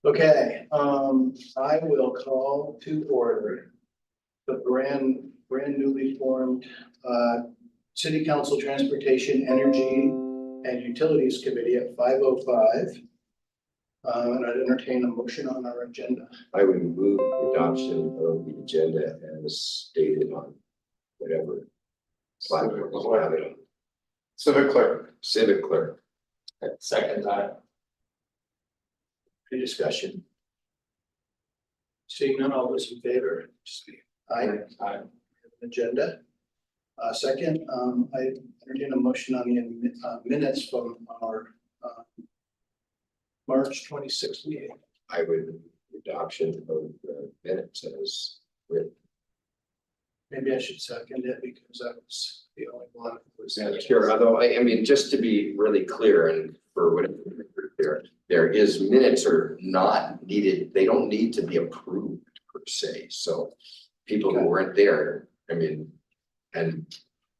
Okay, I will call to order the brand newly formed City Council Transportation, Energy and Utilities Committee at 5:05. And I'd entertain a motion on our agenda. I would move adoption of the agenda as stated on whatever platform you have it on. Civic clerk. Civic clerk. Second time. Any discussion? Seeing none, all those in favor? Aye. Aye. Agenda. Second, I entertain a motion on the minutes from our March 26th meeting. I would adoption of the minutes as written. Maybe I should second it because I was the only one who was. Sure, although I mean, just to be really clear and for whatever there is minutes are not needed. They don't need to be approved per se. So people who weren't there, I mean, and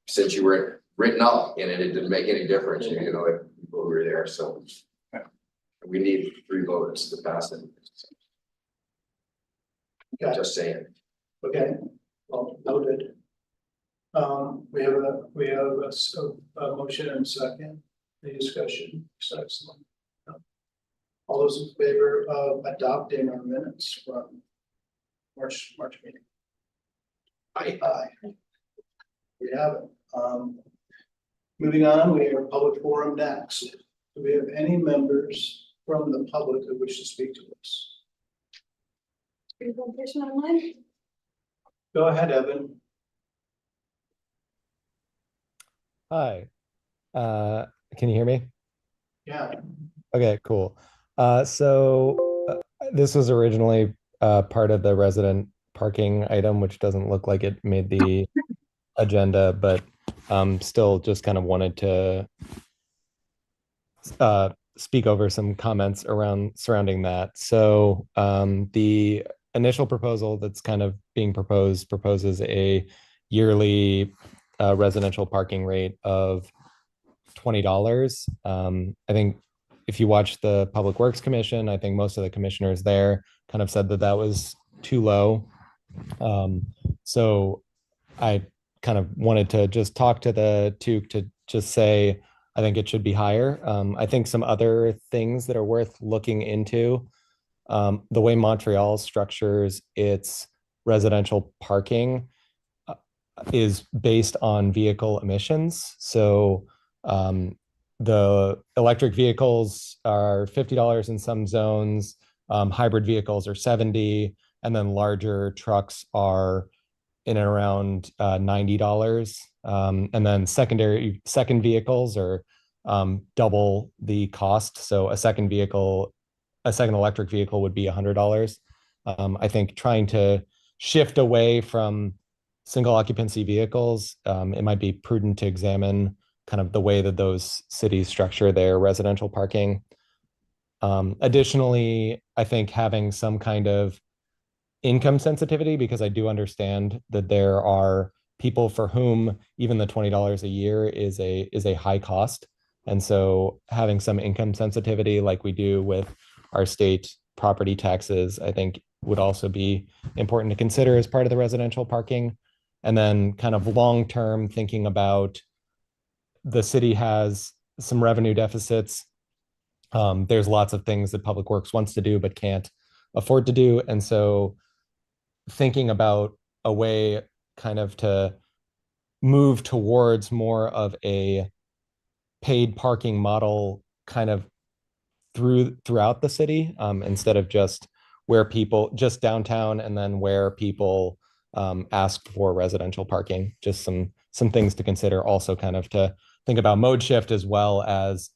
since you weren't written up in it, it didn't make any difference, you know, if people who were there. So we need 3 votes to pass it. Okay. Just saying. Okay, well, noted. We have a motion and a second. Any discussion? Excellent. All those in favor of adopting our minutes from March meeting? Aye. Aye. We have it. Moving on, we have public forum next. Do we have any members from the public who wish to speak to us? Presentation online. Go ahead, Evan. Hi, can you hear me? Yeah. Okay, cool. This was originally part of the resident parking item, which doesn't look like it made the agenda, but still just kind of wanted to speak over some comments surrounding that. So the initial proposal that's kind of being proposes a yearly residential parking rate of $20. I think if you watch the Public Works Commission, I think most of the commissioners there kind of said that that was too low. So I kind of wanted to just talk to the two to just say, I think it should be higher. I think some other things that are worth looking into, the way Montreal structures its residential parking is based on vehicle emissions. So the electric vehicles are $50 in some zones, hybrid vehicles are $70, and then larger trucks are in and around $90. And then second vehicles are double the cost. So a second electric vehicle would be $100. I think trying to shift away from single occupancy vehicles, it might be prudent to examine kind of the way that those cities structure their residential parking. Additionally, I think having some kind of income sensitivity, because I do understand that there are people for whom even the $20 a year is a high cost. And so having some income sensitivity like we do with our state property taxes, I think would also be important to consider as part of the residential parking. And then kind of long-term thinking about the city has some revenue deficits. There's lots of things that Public Works wants to do but can't afford to do. And so thinking about a way kind of to move towards more of a paid parking model kind of throughout the city, instead of just downtown and then where people ask for residential parking. Just some things to consider, also kind of to think about mode shift as well as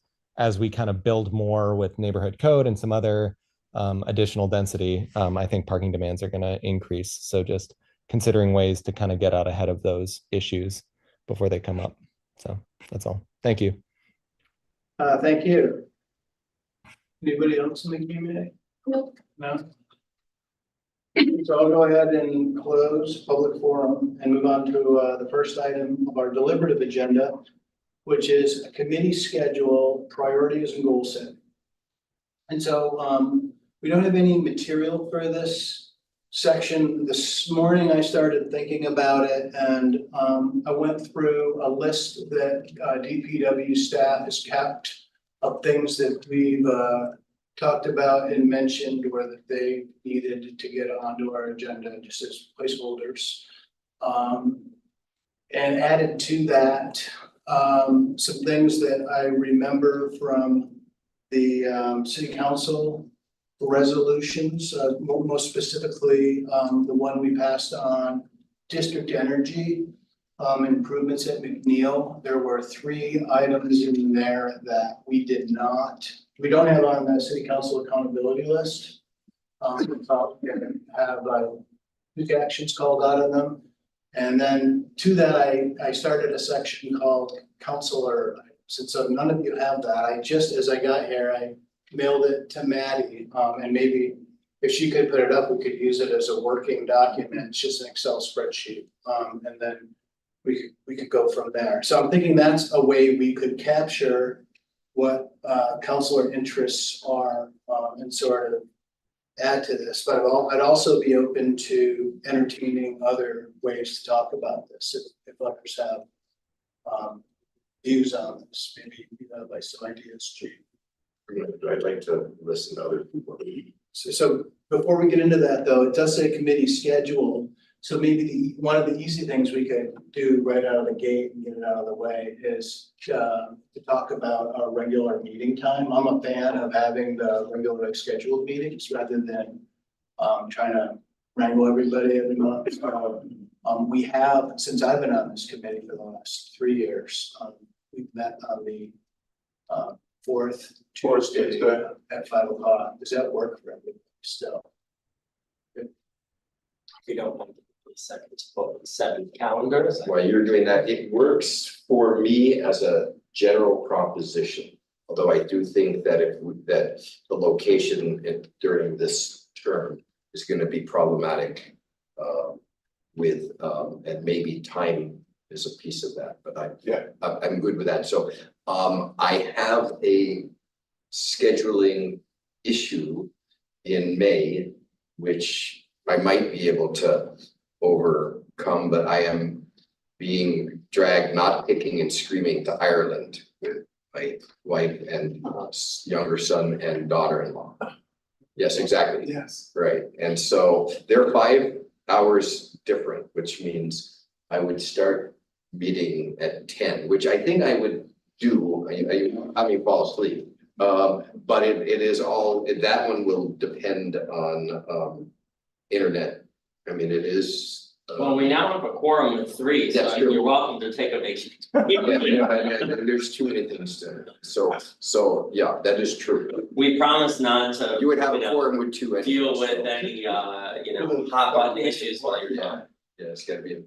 we kind of build more with neighborhood code and some other additional density. I think parking demands are going to increase. So just considering ways to kind of get out ahead of those issues before they come up. So that's all. Thank you. Thank you. Anybody else in the Q&A? Nope. No? So I'll go ahead and close public forum and move on to the first item of our deliberative agenda, which is a committee schedule, priorities and goal setting. And so we don't have any material for this section. This morning I started thinking about it and I went through a list that DPW staff has kept of things that we've talked about and mentioned or that they needed to get onto our agenda just as placeholders. And added to that, some things that I remember from the city council resolutions, most specifically, the one we passed on district energy improvements at McNeil. There were 3 items in there that we don't have on the city council accountability list. Have quick actions called out of them. And then to that, I started a section called Councilor Items. And so none of you have that. I just, as I got here, I mailed it to Maddie, and maybe if she could put it up, we could use it as a working document. It's just an Excel spreadsheet. And then we could go from there. So I'm thinking that's a way we could capture what councilor interests are and sort of add to this. But I'd also be open to entertaining other ways to talk about this if others have views on this. Maybe like some ideas, Chief. I'd like to listen to other people. So before we get into that though, it does say committee schedule. So maybe one of the easy things we could do right out of the gate and get it out of the way is to talk about our regular meeting time. I'm a fan of having the regular scheduled meetings rather than trying to wrangle everybody every month. We have, since I've been on this committee for the last 3 years, we've met on the fourth Tuesday at 5 o'clock. Does that work for everybody still? We don't want to put 7 calendars. While you're doing that, it works for me as a general proposition. Although I do think that that the location during this term is going to be problematic with and maybe time is a piece of that, but I'm good with that. So I have a scheduling issue in May, which I might be able to overcome, but I am being dragged, not kicking and screaming, to Ireland with my wife and younger son and daughter-in-law. Yes, exactly. Yes. Right. And so they're 5 hours different, which means I would start meeting at 10, which I think I would do. I mean, fall asleep. But it is all, that one will depend on internet. I mean, it is. Well, we now have a quorum of 3, so That's true. you're welcome to take a vacation. There's too many things to, so yeah, that is true. We promise not to. You would have a know, quorum with 2 anyway, deal with so. any hot button issues while you're gone. Yeah, it's gotta be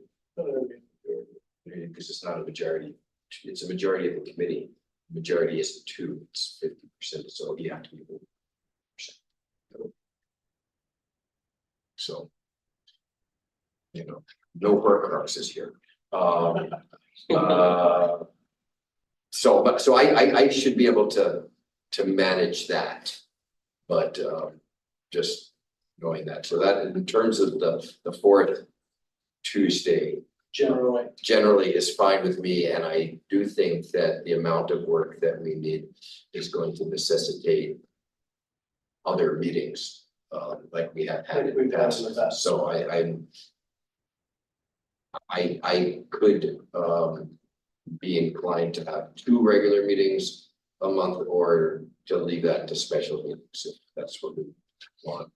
because it's not a majority, it's a majority of the committee. Majority is 2, it's 50%, so you have to be 50%. So, no Horcruxes here. So I should be able to manage that, but just knowing that. So that in terms of the 4th Tuesday, generally is fine with me, and I do think that the amount of work that we need is going to necessitate other meetings, like we have had in the past. So I could be inclined to have 2 regular meetings a month, or to leave that to special meetings if that's what we want.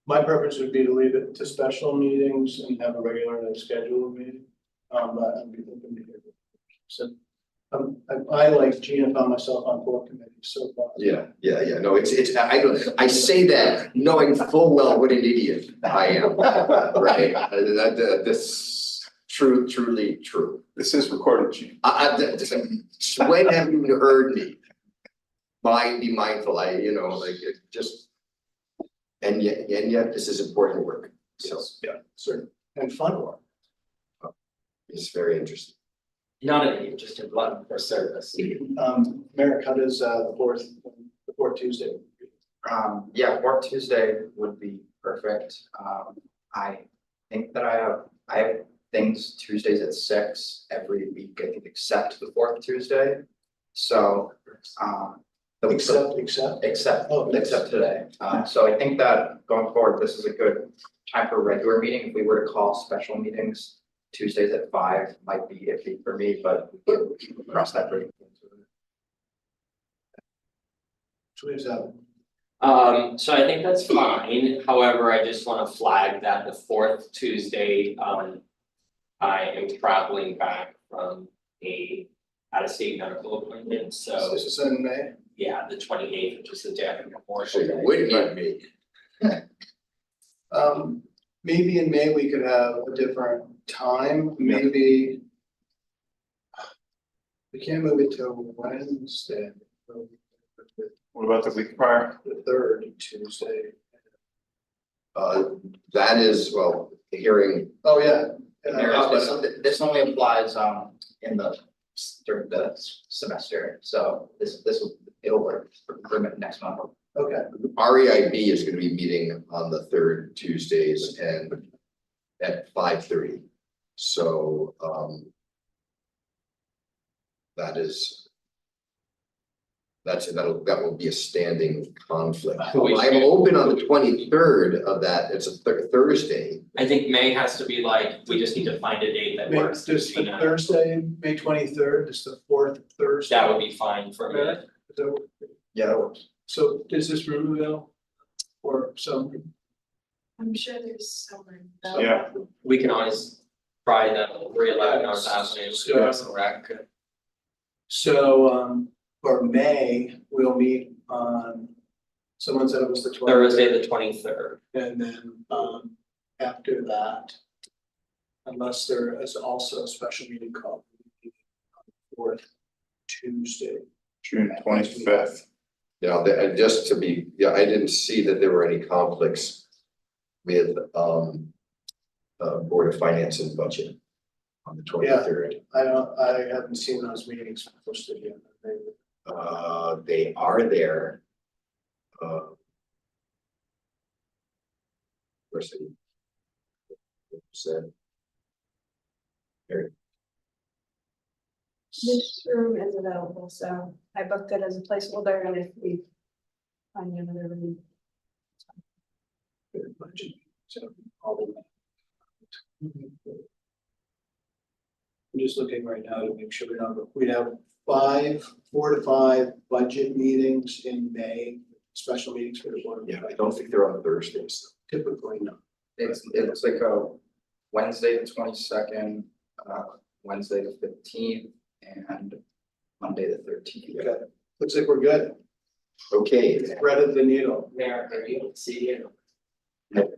My preference would be to leave it to special meetings and have a regularly scheduled meeting. But I'd be open to hear. So I like Gina, found myself on 4 committees so far. Yeah. No, it's I say that knowing full well what an idiot I am. Right. That's truly true. This is recorded, Chief. When have you heard me? Be mindful. It just. And yet this is important work. So yeah, certainly. And fun work. It's very interesting. Not an interest in blood for service. Merrick, how does the fourth Tuesday? Yeah, fourth Tuesday would be perfect. I think that I have things Tuesdays at 6 every week, I think, except the fourth Tuesday. So, Except, except today. So I think that going forward, this is a good time for a regular meeting. If we were to call special meetings, Tuesdays at 5 might be iffy for me, but we can cross that bridge. So I think that's fine. However, I just want to flag that the fourth Tuesday, I am traveling back from a out-of-state medical appointment, so this is in May. yeah, the 28th, which is the day after So Memorial you Day. would need me. Maybe in May we could have a different time, maybe. We can't move it till Wednesday. What about the week prior? The third Tuesday. That is, well, the hearing, Oh, yeah. This only applies during the semester, so it'll work for next month. Okay, REIB is gonna be meeting on the third Tuesdays and at 5:30. So, that will be a standing conflict. We I'm should- open on the 23rd of that, it's a Thursday. I think May has to be like, we just need to find a date that works. does the between us. Thursday, May 23rd, is the fourth Thursday? That would be fine for me. So- Yeah, that works. So is this Riverville or some? I'm sure there's somewhere. Yeah. We can always try the 311 North Avenue, So- rec. So, for May, we'll meet on, someone said it was the 20th. Thursday, the 23rd. And then, after that, unless there is also a special meeting called fourth Tuesday. June 25th. Yeah, just to be, yeah, I didn't see that there were any conflicts with, Board of Finance and Budget on the 23rd. I haven't seen those meetings posted yet. They are there. Where's it? Said. This room is available, so I booked it as a placeholder, and if we find another room. Budget, so all the. I'm just looking right now to make sure we have 4 to 5 budget meetings in May, special meetings for the board. Yeah, I don't think they're on Thursdays. Typically, no. It's like a Wednesday the 22nd, Wednesday the 15th, and Monday the 13th. Okay, looks like we're good. Okay, Threaded the needle. Mayor, are you able to see it? at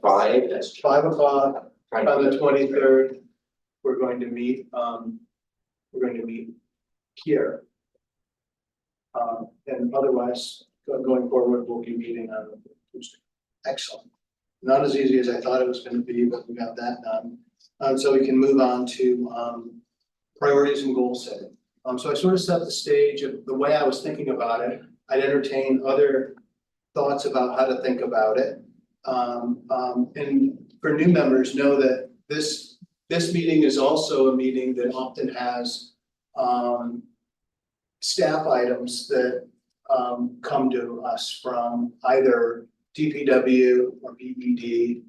5, That's 5 o'clock on the 23rd, we're going to meet, here. And otherwise, going forward, we'll be meeting on Tuesday. Excellent. Not as easy as I thought it was gonna be, but we got that done. So we can move on to, priorities and goal setting. So I sort of set the stage of the way I was thinking about it. I'd entertain other thoughts about how to think about it. And for new members, know that this meeting is also a meeting that often has staff items that come to us from either DPW or BED,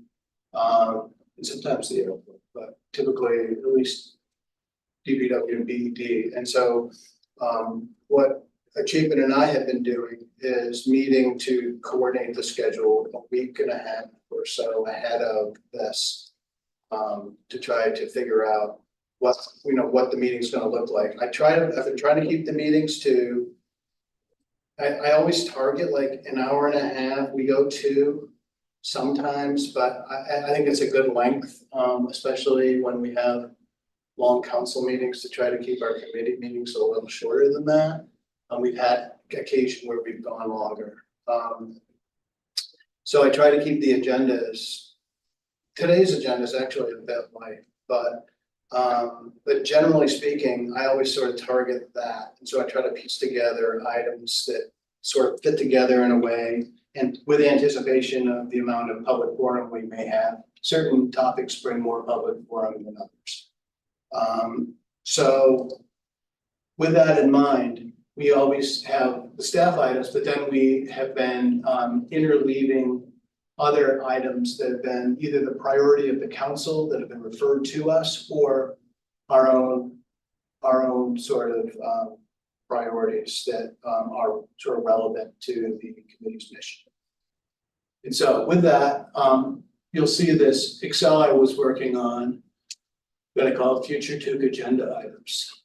and sometimes the airport, but typically at least DPW and BED. And so what Chapin and I have been doing is meeting to coordinate the schedule a week and a half or so ahead of this, to try to figure out what the meeting's gonna look like. I've been trying to keep the meetings to, I always target like an hour and a half. We go 2 sometimes, but I think it's a good length, especially when we have long council meetings, to try to keep our committee meetings a little shorter than that. We've had occasion where we've gone longer. So I try to keep the agendas. Today's agenda is actually a bit light, but generally speaking, I always sort of target that. And so I try to piece together items that sort of fit together in a way, and with anticipation of the amount of public forum we may have, certain topics bring more public forum than others. So with that in mind, we always have the staff items, but then we have been interleaving other items that have been either the priority of the council that have been referred to us, or our own sort of priorities that are sort of relevant to the committee's mission. And so with that, you'll see this Excel I was working on that I call future TUC agenda items.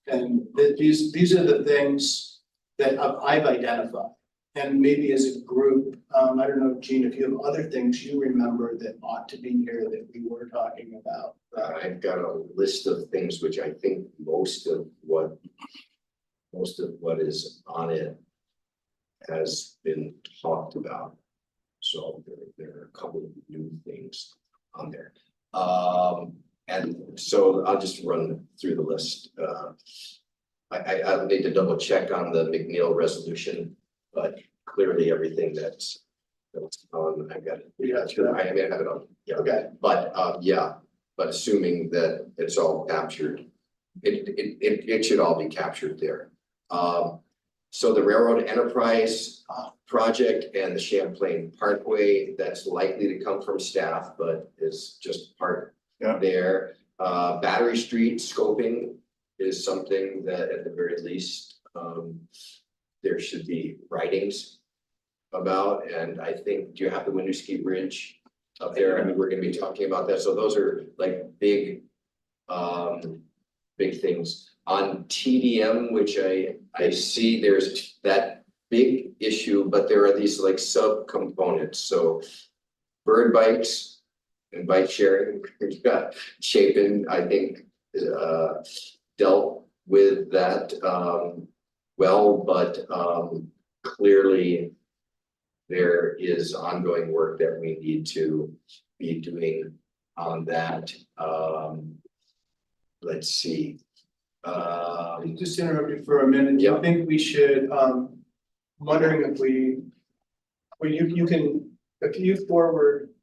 And these are the things that I've identified. And maybe as a group, I don't know, Gene, if you have other things you remember that ought to be here that we were talking about. I've got a list of things which I think most of what is on it has been talked about. So there are a couple of new things on there. And so I'll just run through the list. I'll need to double check on the McNeil resolution, but clearly everything that's on, I got it. Yeah, I may have it on, yeah. Okay. But yeah, but assuming that it's all captured, it should all be captured there. So the railroad enterprise project and the Champlain Parkway, that's likely to come from staff, but is just part there. Battery Street scoping is something that at the very least there should be writings about, and I think, do you have the Winooski Bridge up there? I mean, we're gonna be talking about that, so those are like big things. On TDM, which I see there's that big issue, but there are these like sub-components, so bird bikes and bike sharing, we've got Chapin, I think, dealt with that well, but clearly there is ongoing work that we need to be doing on that. Let's see. Just interrupt you for a minute. Do Yeah. you think we should, wondering if you can, if you forward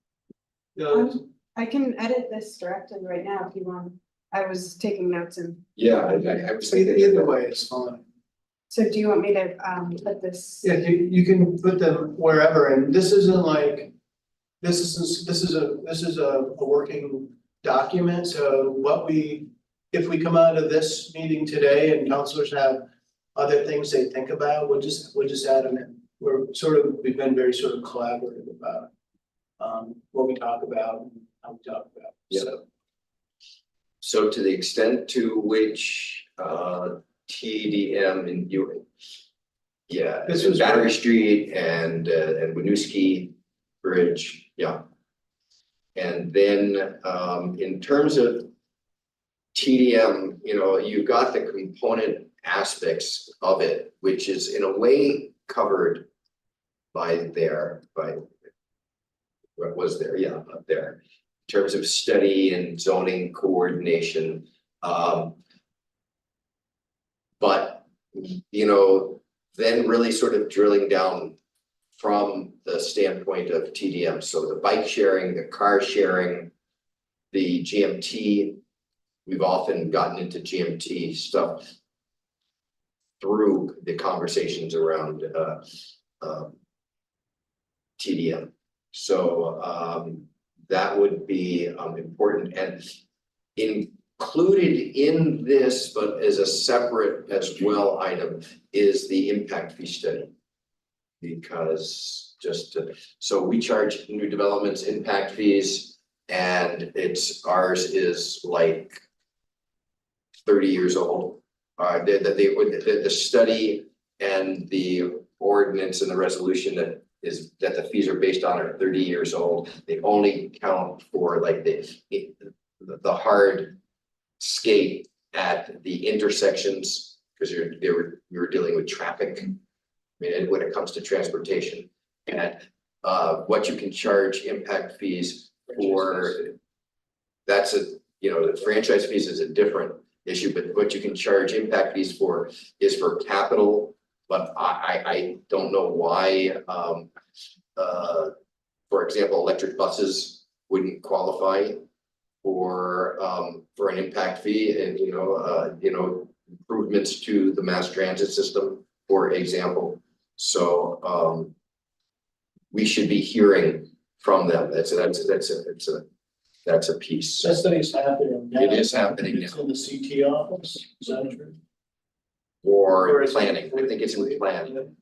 the, I can edit this directly right now if you want. I was taking notes and, Yeah, I was thinking either way, it's fine. so do you want me to put this? Yeah, you can put them wherever, and this isn't like, this is a working document, so if we come out of this meeting today and counselors have other things they think about, we'll just add them in. We've been very sort of collaborative about what we talk about and how we talk about. Yeah. So to the extent to which TDM and This was Battery Street and Winooski Bridge, yeah. And then in terms of TDM, you know, you've got the component aspects of it, which is in a way covered by what was there, yeah, up there. In terms of study and zoning coordination. But, you know, then really sort of drilling down from the standpoint of TDM. So the bike sharing, the car sharing, the GMT, we've often gotten into GMT stuff through the conversations around TDM. So that would be important, and included in this, but as a separate as well item, is the impact fee study. Because so we charge new developments impact fees, and ours is like 30 years old. The study and the ordinance and the resolution that the fees are based on are 30 years old. They only count for like the hard skate at the intersections, because we were dealing with traffic. I mean, when it comes to transportation, and what you can charge impact fees for, that's the franchise fees is a different issue, but what you can charge impact fees for is for capital But I don't know why, for example, electric buses wouldn't qualify for an impact fee and, improvements to the mass transit system, for example. So, we should be hearing from them. That's a piece. That study's happening now. It is happening It's in the CT office, is that true? Or is it- planning. I think it's in planning.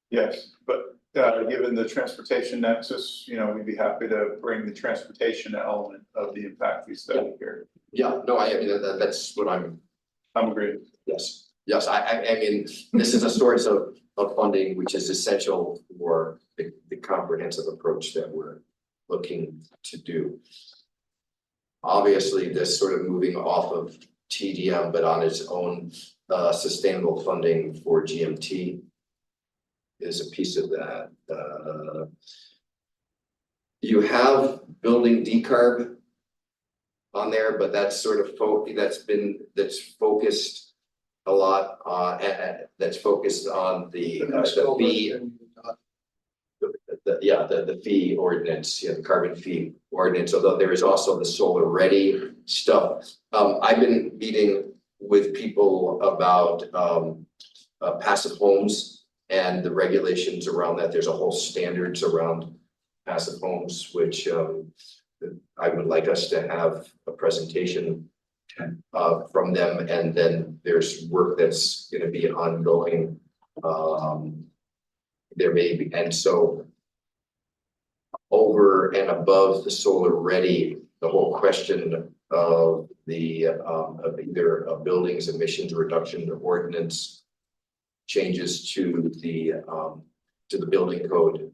Yes, but given the transportation nexus, we'd be happy to bring the transportation element of the impact fee study here. Yeah, no, I mean, that's what I'm, Agreed. yes, I mean, this is a source of funding which is essential for the comprehensive approach that we're looking to do. Obviously, this sort of moving off of TDM, but on its own, sustainable funding for GMT is a piece of that. You have building decarb on there, but that's sort of that's focused a lot on, that's focused on the fee. The fee ordinance, the carbon fee ordinance, although there is also the solar ready stuff. I've been meeting with people about passive homes and the regulations around that. There's a whole standards around passive homes, which I would like us to have a presentation from them, and then there's work that's going to be ongoing. There may be, and so over and above the solar ready, the whole question of the of either a buildings emissions reduction ordinance changes to the building code.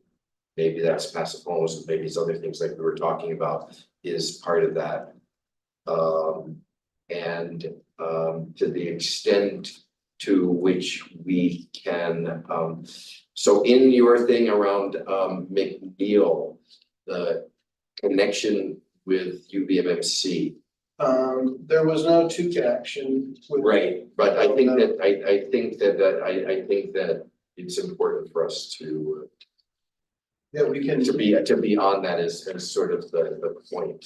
Maybe that's passive homes, maybe it's other things like we were talking about is part of that. And to the extent to which we can, so in your thing around McNeil, the connection with UVMMC. There was no TUC action. Right, but I think that I think that it's important for us to Yeah, we can. to be on that as sort of the point.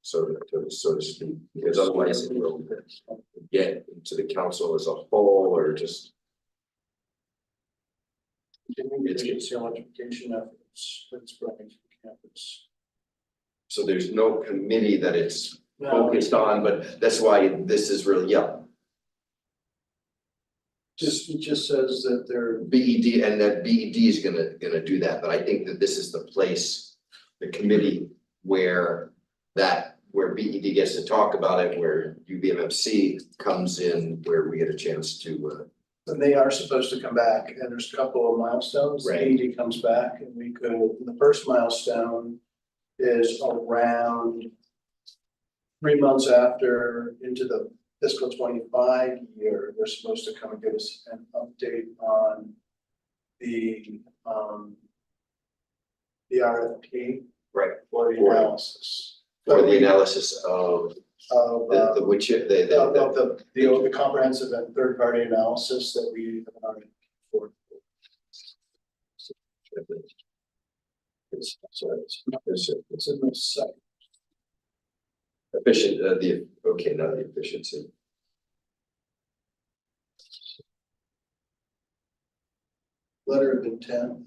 So to speak, because otherwise it will get into the council as a whole or just. It's electrification efforts, that's running campus. So there's no committee that it's No, focused on, but that's why this is really, it just says that they're, BED, and that BED is gonna do that, but I think that this is the place, the committee where BED gets to talk about it, where UVMMC comes in, where we get a chance to. and they are supposed to come back, and there's a couple of milestones. Right. AD comes back, and we go, the first milestone is around 3 months after into the fiscal 25 year, they're supposed to come and give us an update on the RFP. Right. For the analysis. For the analysis of Of, the which the comprehensive and third party analysis that we have already for. It's in the site. efficient, not the efficiency. Letter of intent.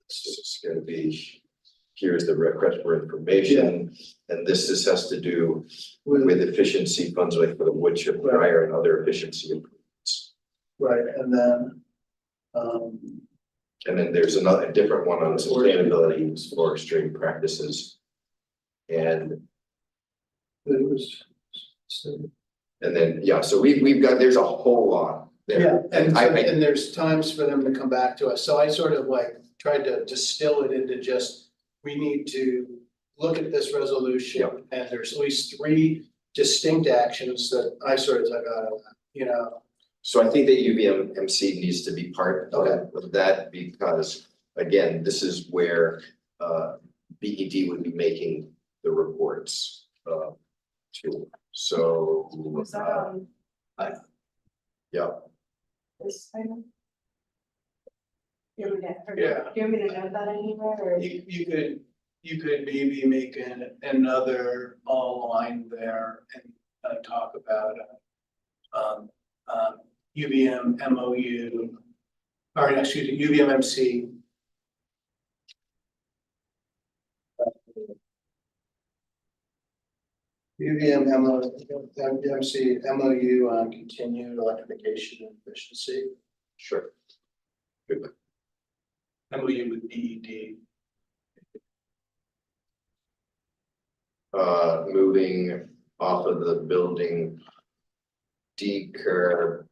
It's just gonna be, here's the request for information, and this has to do with efficiency funds like for the wood chip dryer and other efficiency improvements. Right, and then. And then there's a different one on sustainability forestry practices. And It was. then, so we've got, there's a whole lot there. Yeah, and I and there's times for them to come back to us, so I sort of like tried to distill it into just, we need to look at this resolution. Yep. And there's at least 3 distinct actions that I sort of took out of that, So I think that UVMMC needs to be part of that, because again, this is where BED would be making the reports too. So Was that Yeah, this item? You want me to, or Yeah. do you want me to note that anywhere, or? You could maybe make another all line there and talk about UVM MOU, or excuse me, UVM MC. UVM MC MOU on continued electrification and efficiency. sure. Good. MOU with BED. Moving off of the building decur,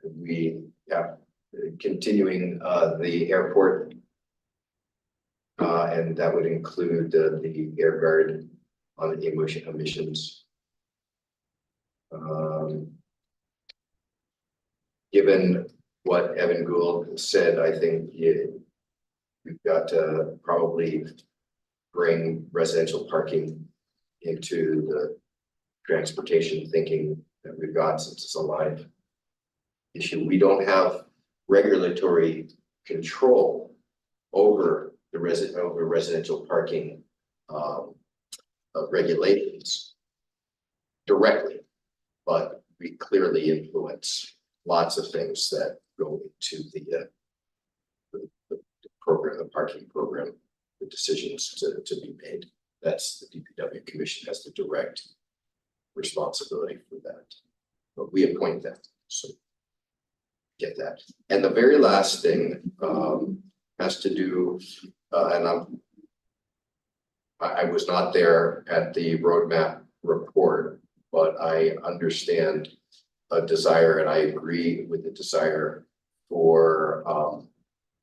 we have continuing the airport. And that would include the air guard on the emissions. Given what Evan Gould said, I think we've got to probably bring residential parking into the transportation thinking that we've got, since it's a live issue. We don't have regulatory control over the residential parking regulations directly, but we clearly influence lots of things that go into the program, the parking program, the decisions to be made. That's the DPW commission has the direct responsibility for that, but we appoint them, so get that. And the very last thing has to do, and I was not there at the roadmap report, but I understand a desire, and I agree with the desire for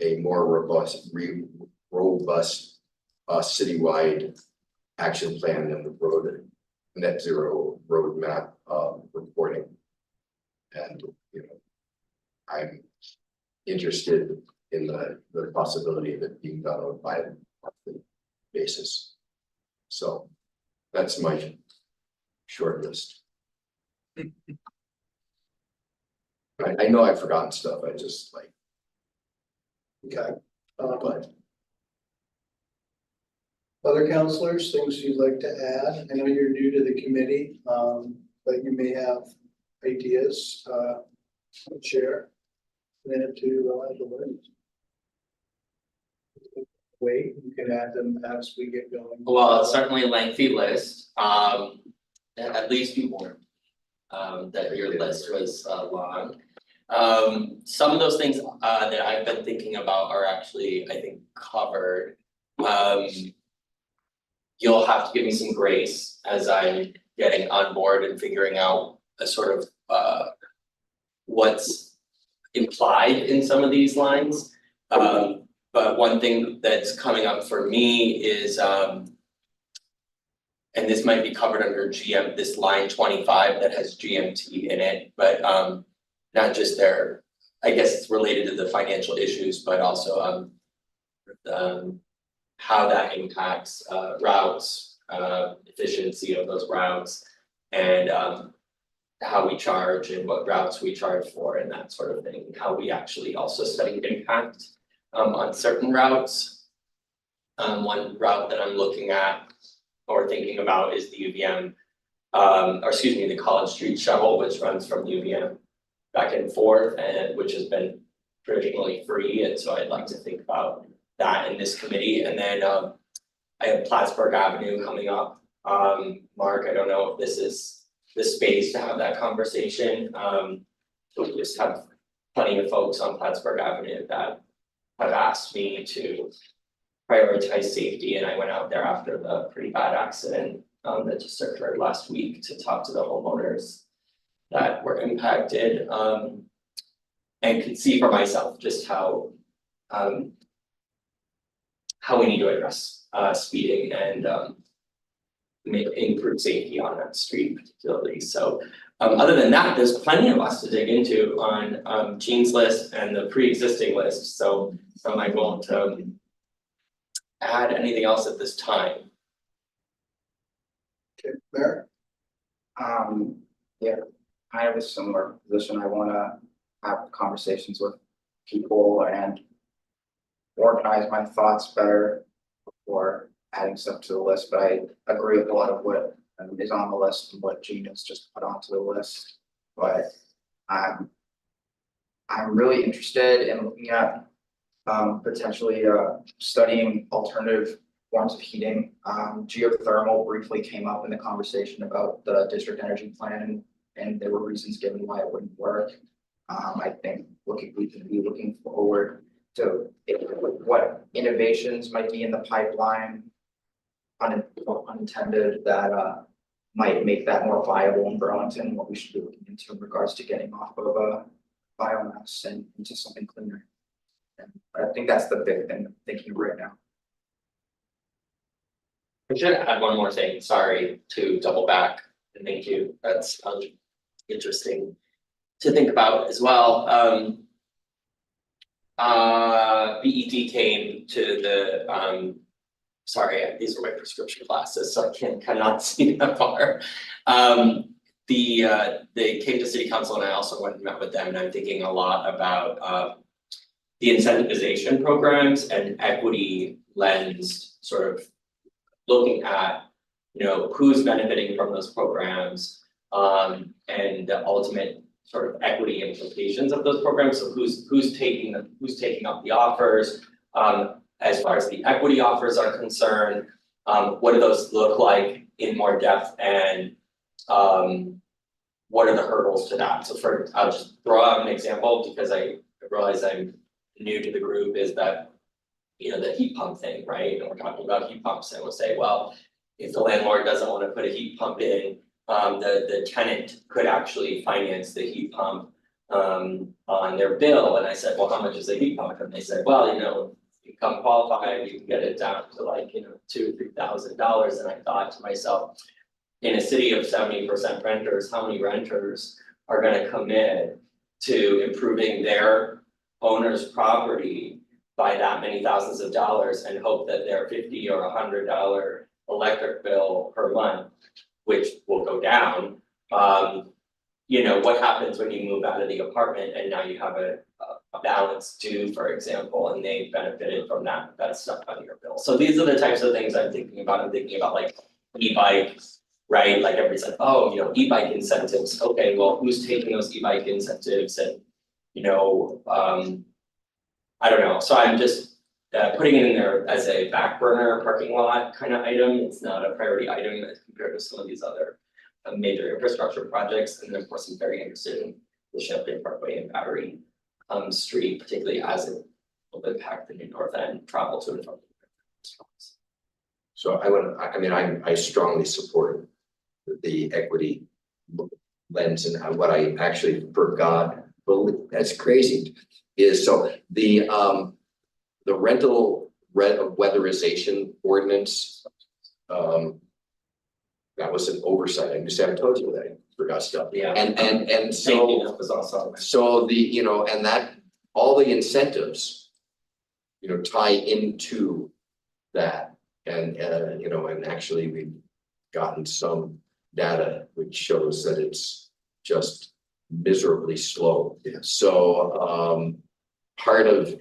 a more robust citywide action plan than the road net zero roadmap reporting. And I'm interested in the possibility of it being done on a bi-monthly basis. So that's my short list. I know I've forgotten stuff. I just like. Okay. But Other counselors, things you'd like to add? I know you're new to the committee, but you may have ideas to share. And to wait, you can add them as we get going. Well, it's certainly a lengthy list, at least be warned, that your list was long. Some of those things that I've been thinking about are actually, I think, covered. You'll have to give me some grace as I'm getting on board and figuring out a sort of what's implied in some of these lines. But one thing that's coming up for me is and this might be covered under this line 25 that has GMT in it, but not just there. I guess it's related to the financial issues, but also how that impacts routes, efficiency of those routes, and how we charge and what routes we charge for and that sort of thing. How we actually also study impact on certain routes. One route that I'm looking at or thinking about is the UVM, or excuse me, the College Street Shuttle, which runs from UVM back and forth, and which has been traditionally free, and so I'd like to think about that in this committee. And then I have Plattsburgh Avenue coming up. Mark, I don't know if this is the space to have that conversation. We just have plenty of folks on Plattsburgh Avenue that have asked me to prioritize safety, and I went out there after the pretty bad accident that just occurred last week to talk to the homeowners that were impacted, and could see for myself just how we need to address speeding and improve safety on that street particularly. So other than that, there's plenty of us to dig into on Gene's list and the pre-existing list, so I won't add anything else at this time. Okay, Mayor? Yeah, I have a similar position. I wanna have conversations with people and organize my thoughts better before adding stuff to the list, but I agree with a lot of what is on the list and what Gene has just put onto the list. But I'm really interested in looking at potentially studying alternative forms of heating. Geothermal briefly came up in the conversation about the district energy plan, and there were reasons given why it wouldn't work. I think we could be looking forward to what innovations might be in the pipeline, unintended, that might make that more viable in Burlington, what we should be looking into in regards to getting off of biomass and into something cleaner. And I think that's the big thing I'm thinking right now. I should add one more thing, sorry to double back, and thank you, that's interesting to think about as well. BED came to the sorry, these are my prescription glasses, so I cannot see that far. They came to city council and I also went and met with them, and I'm thinking a lot about the incentivization programs and equity lens, sort of looking at, you know, who's benefiting from those programs, and the ultimate sort of equity implications of those programs. So who's taking up the offers, as far as the equity offers are concerned, what do those look like in more depth, and what are the hurdles to that? So I'll just throw out an example because I realize I'm new to the group, is that, you know, the heat pump thing, right? And we're talking about heat pumps, and we'll say, well, if the landlord doesn't want to put a heat pump in, the tenant could actually finance the heat pump on their bill. And I said, well, how much is the heat pump? And they said, well, you know, if you come qualified, you can get it down to like, you know, $2,000-3,000. And I thought to myself, in a city of 70% renters, how many renters are going to commit to improving their owner's property by that many thousands of dollars and hope that their $50 or $100 electric bill per month, which will go down, you know, what happens when you move out of the apartment and now you have a balance due, for example, and they benefited from that stuff on your bill. So these are the types of things I'm thinking about. I'm thinking about like e-bikes, right? Like everybody said, oh, you know, e-bike incentives. Okay, well, who's taking those e-bike incentives? And, you know, I don't know. So I'm just putting it in there as a back burner parking lot kind of item. It's not a priority item as compared to some of these other major infrastructure projects. And then of course, I'm very interested in the Champlain Parkway and Battery Street, particularly as it will impact the new north end travel to and from. So I strongly support the equity lens, and what I actually forgot, but that's crazy, is so the rental weatherization ordinance, that was an oversight. I just haven't told you that, I forgot stuff. Yeah. And so that was awesome. so the, you know, and that all the incentives, you know, tie into that, and you know, and actually we've gotten some data which shows that it's just miserably slow. Yeah. So part of,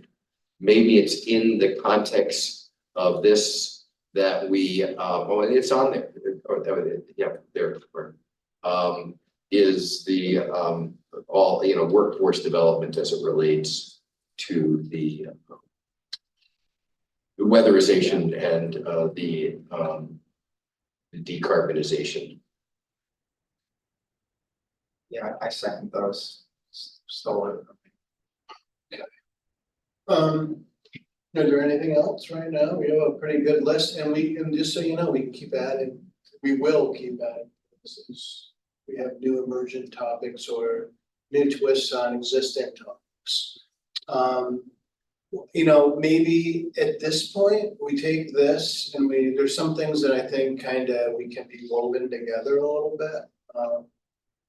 maybe it's in the context of this that we oh, and it's on there, or yeah, there is the all, you know, workforce development as it relates to the weatherization and the decarbonization. Yeah, I second those. Stole it. Is there anything else right now? We have a pretty good list, and just so you know, we can keep adding, we will keep adding. We have new emergent topics or new twists on existing topics. You know, maybe at this point, we take this and there's some things that I think kind of we can be woven together a little bit.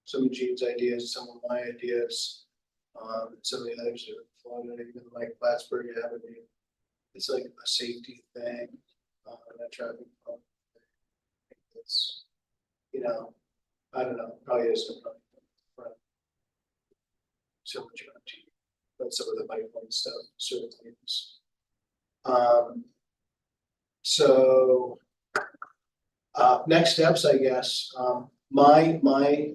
Some of Gene's ideas, some of my ideas, some of the others are floated, even like Plattsburgh Avenue. It's like a safety thing, a traffic pump. It's, you know, I don't know, probably isn't right. so much on TV, but some of the pipeline stuff, sort of things. So, next steps, I guess, my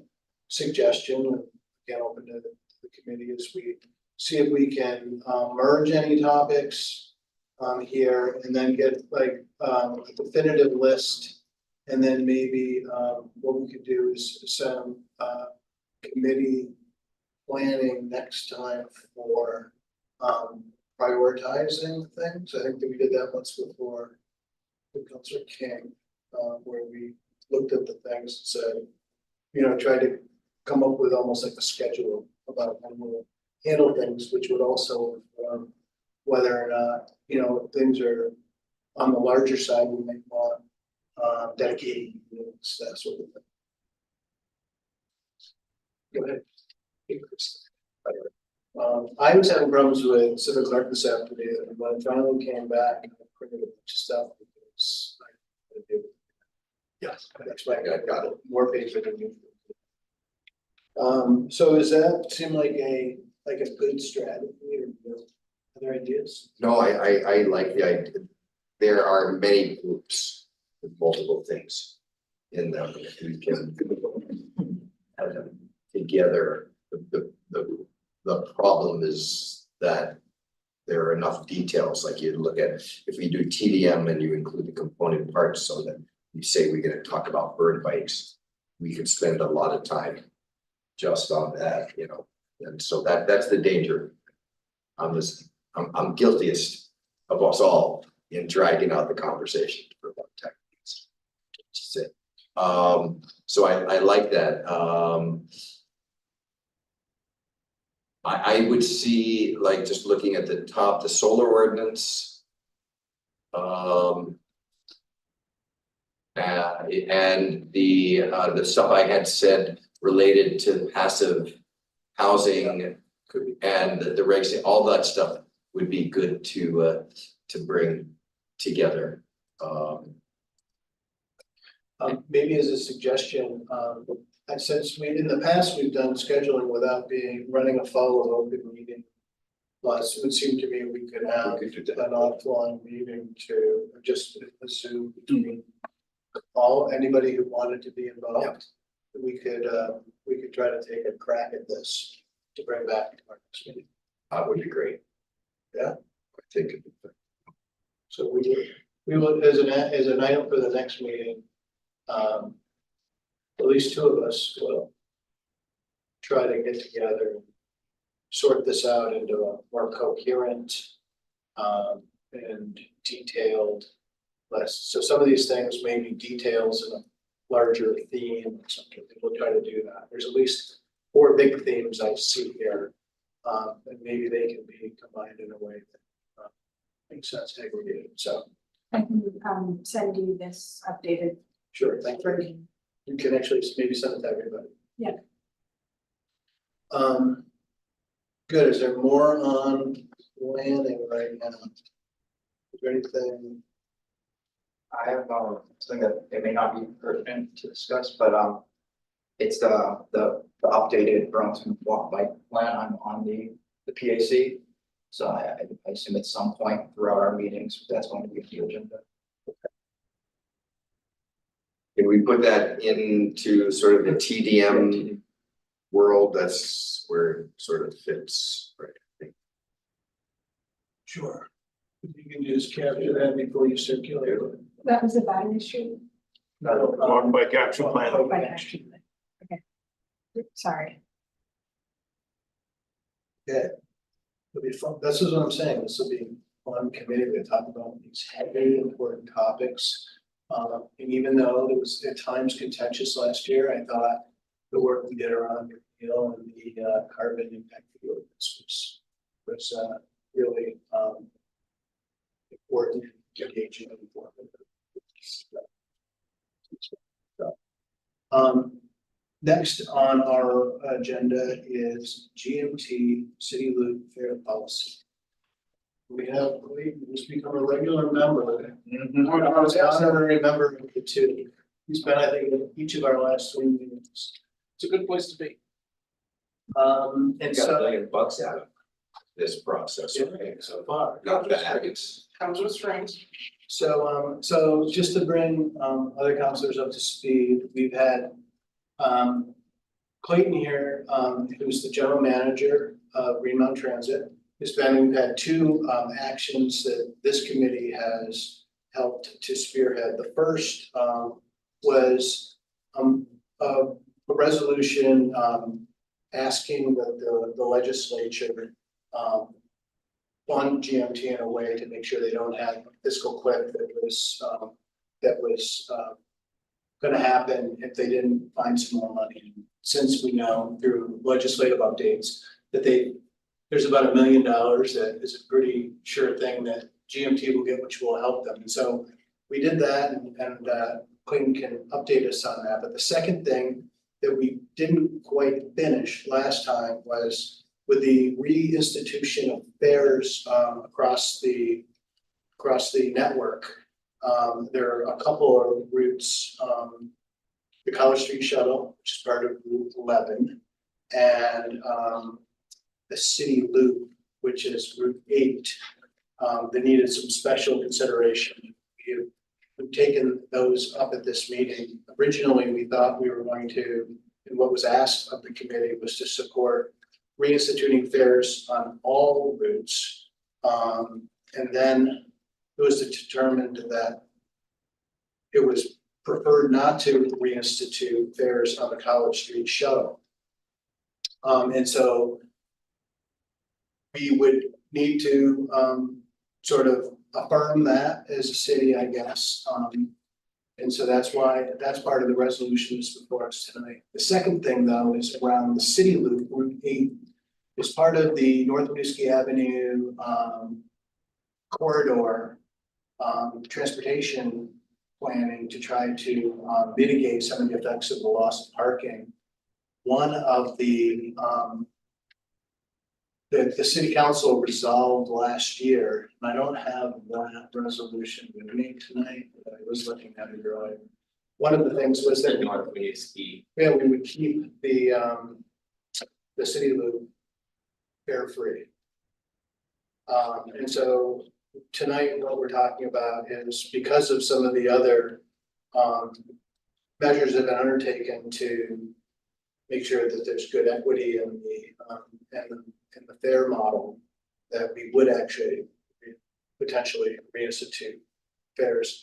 suggestion, again, open to the committee, is we see if we can merge any topics here, and then get like a definitive list. And then maybe what we could do is some committee planning next time for prioritizing things. I think that we did that once before with Councilor King, where we looked at the things and said, you know, tried to come up with almost like a schedule about how we'll handle things, which would also inform whether or not, you know, things are on the larger side, we might want dedicated meetings, that sort of thing. Go ahead. Hey, Chris. I was having problems with Civic Clerk this afternoon, and when I finally came back, I printed a bunch of stuff because I had to do. Yes, that's why I got it, more paper than usual. So does that seem like a good strategy, or other ideas? No, I like the idea. There are many groups with multiple things in them. If we can have them together, the problem is that there are enough details, like you look at, if we do TDM and you include the component parts, so that you say we're gonna talk about bird bikes, we could spend a lot of time just on that, you know, and so that's the danger. I'm guiltiest of us all in dragging out the conversation for about 10 minutes. That's it. So I like that. I would see, like, just looking at the top, the solar ordinance. And the stuff I had said related to passive housing and the regs, all that stuff would be good to bring together. Maybe as a suggestion, and since in the past, we've done scheduling without running afoul of open meeting. Plus, it would seem to me we could have an offline meeting to just assume between anybody who wanted to be involved. We could try to take a crack at this to bring back to our next meeting. That would be great. Yeah, I think it'd be good. So we will as an item for the next meeting. At least two of us will try to get together and sort this out into a more coherent and detailed list. So some of these things may be details in a larger theme or something. We'll try to do that. There's at least 4 big themes I see here, and maybe they can be combined in a way that makes sense, aggregated. So I can send you this updated sure, thank you. version. You can actually maybe send it to everybody. Yeah. Good. Is there more on planning right now? Is there anything? I have something that it may not be pertinent to discuss, but it's the updated Burlington walk bike plan. I'm on the PAC. So I assume at some point throughout our meetings, that's going to be the agenda. Can we put that into sort of the TDM world? That's where it sort of fits, right? I think. Sure. You can just capture that before you circulate it. That was a bad issue. Walk bike action plan. Oh, by action. Okay. Sorry. Yeah. It'll be fun. This is what I'm saying. This will be one committee to talk about these heavy important topics. And even though it was at times contentious last year, I thought the work we did around repeal and the carbon impact of the ordinance was really important, engaging, and informative. Next on our agenda is GMT City Loop Fare Policy. We just become a regular member. I was honorary member of the 2. He's been, I think, in each of our last 3 meetings. It's a good place to be. And got $1 so, million out of this process, okay, so so far. not bad, it's. Comes with strings. So just to bring other counselors up to speed, we've had Clayton here, who's the general manager of Green Mountain Transit. We've had two actions that this committee has helped to spearhead. The first was a resolution asking the legislature fund GMT in a way to make sure they don't have a fiscal cliff that was gonna happen if they didn't find some more money. Since we know through legislative updates that there's about $1 million that is a pretty sure thing that GMT will get, which will help them. And so we did that, and Clayton can update us on that. But the second thing that we didn't quite finish last time was with the reinstitution of fares across the network. There are a couple of routes, the College Street Shuttle, which is part of Route 11, and the City Loop, which is Route 8, that needed some special consideration. We've taken those up at this meeting. Originally, we thought we were going to, and what was asked of the committee was to support reinstituting fares on all routes. And then it was determined that it was preferred not to reinstitute fares on the College Street Shuttle. And so we would need to sort of affirm that as a city, I guess. And so that's why, that's part of the resolution that's before us tonight. The second thing, though, is around the City Loop, Route 8, is part of the North Winooski Avenue corridor transportation planning to try to mitigate some of the effects of the loss of parking. One of the city council resolved last year, and I don't have that resolution with me tonight, but I was looking at it earlier. One of the things was that North Winooski. we would keep the City Loop fare free. And so tonight, what we're talking about is because of some of the other measures that have been undertaken to make sure that there's good equity in the fare model, that we would actually potentially reinstitute fares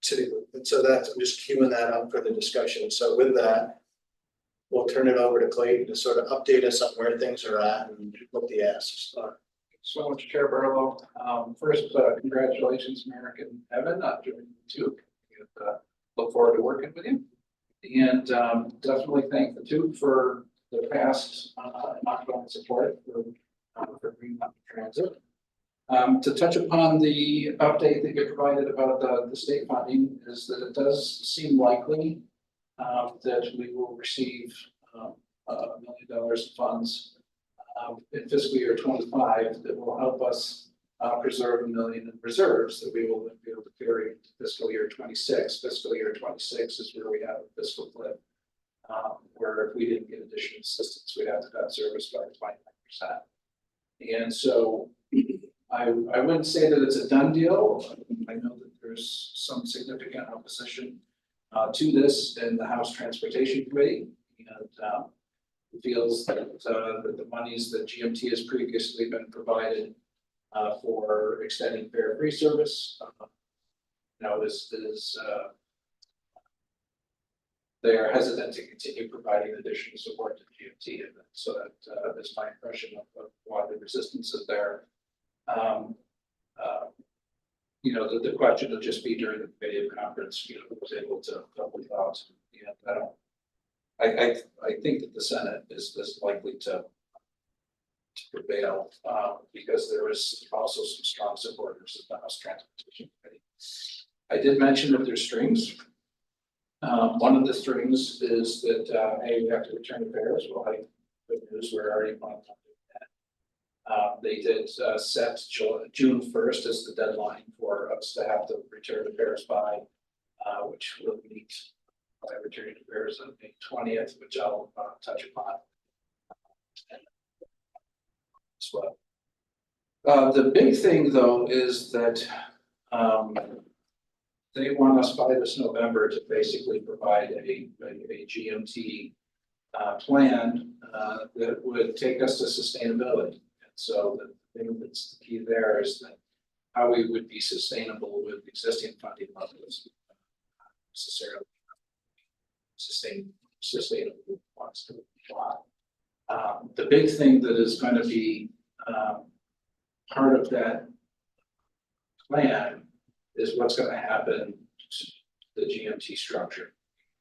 City Loop. And so that's, I'm just queuing that up for the discussion. So with that, we'll turn it over to Clayton to sort of update us on where things are at and what the asks are. So much, Chair Barlow. First, congratulations, Merrick and Evan, on joining the two. Look forward to working with you. And definitely thank the two for the past and ongoing support for Green Mountain Transit. To touch upon the update that you provided about the state funding, is that it does seem likely that we will receive $1 million in funds in fiscal year 25 that will help us preserve $1 million in reserves that we will then be able to carry into fiscal year 26. Fiscal year 26 is where we have a fiscal cliff, where if we didn't get additional assistance, we'd have to cut service by 29%. And so I wouldn't say that it's a done deal. I know that there's some significant opposition to this in the House Transportation Committee, and feels that the monies that GMT has previously been provided for extending fare-free service, they are hesitant to continue providing additional support to GMT, and so that is my impression of why the resistance is there. The question will just be during the committee of conference, who was able to help with thoughts. And I think that the Senate is likely to prevail because there is also some strong supporters of the House Transportation Committee. I did mention that there's strings. One of the strings is that hey, we have to return to fares. Well, good news, we're already on that. They did set June 1st as the deadline for us to have to return to fares by, which will meet by returning to fares on May 20th, which I'll touch upon. as well. The big thing though is that, they want us by this November to basically provide a GMT plan that would take us to sustainability. And so the thing that's the key there is that how we would be sustainable with existing funding levels, necessarily sustainable wants to apply. The big thing that is going to be part of that plan is what's going to happen to the GMT structure.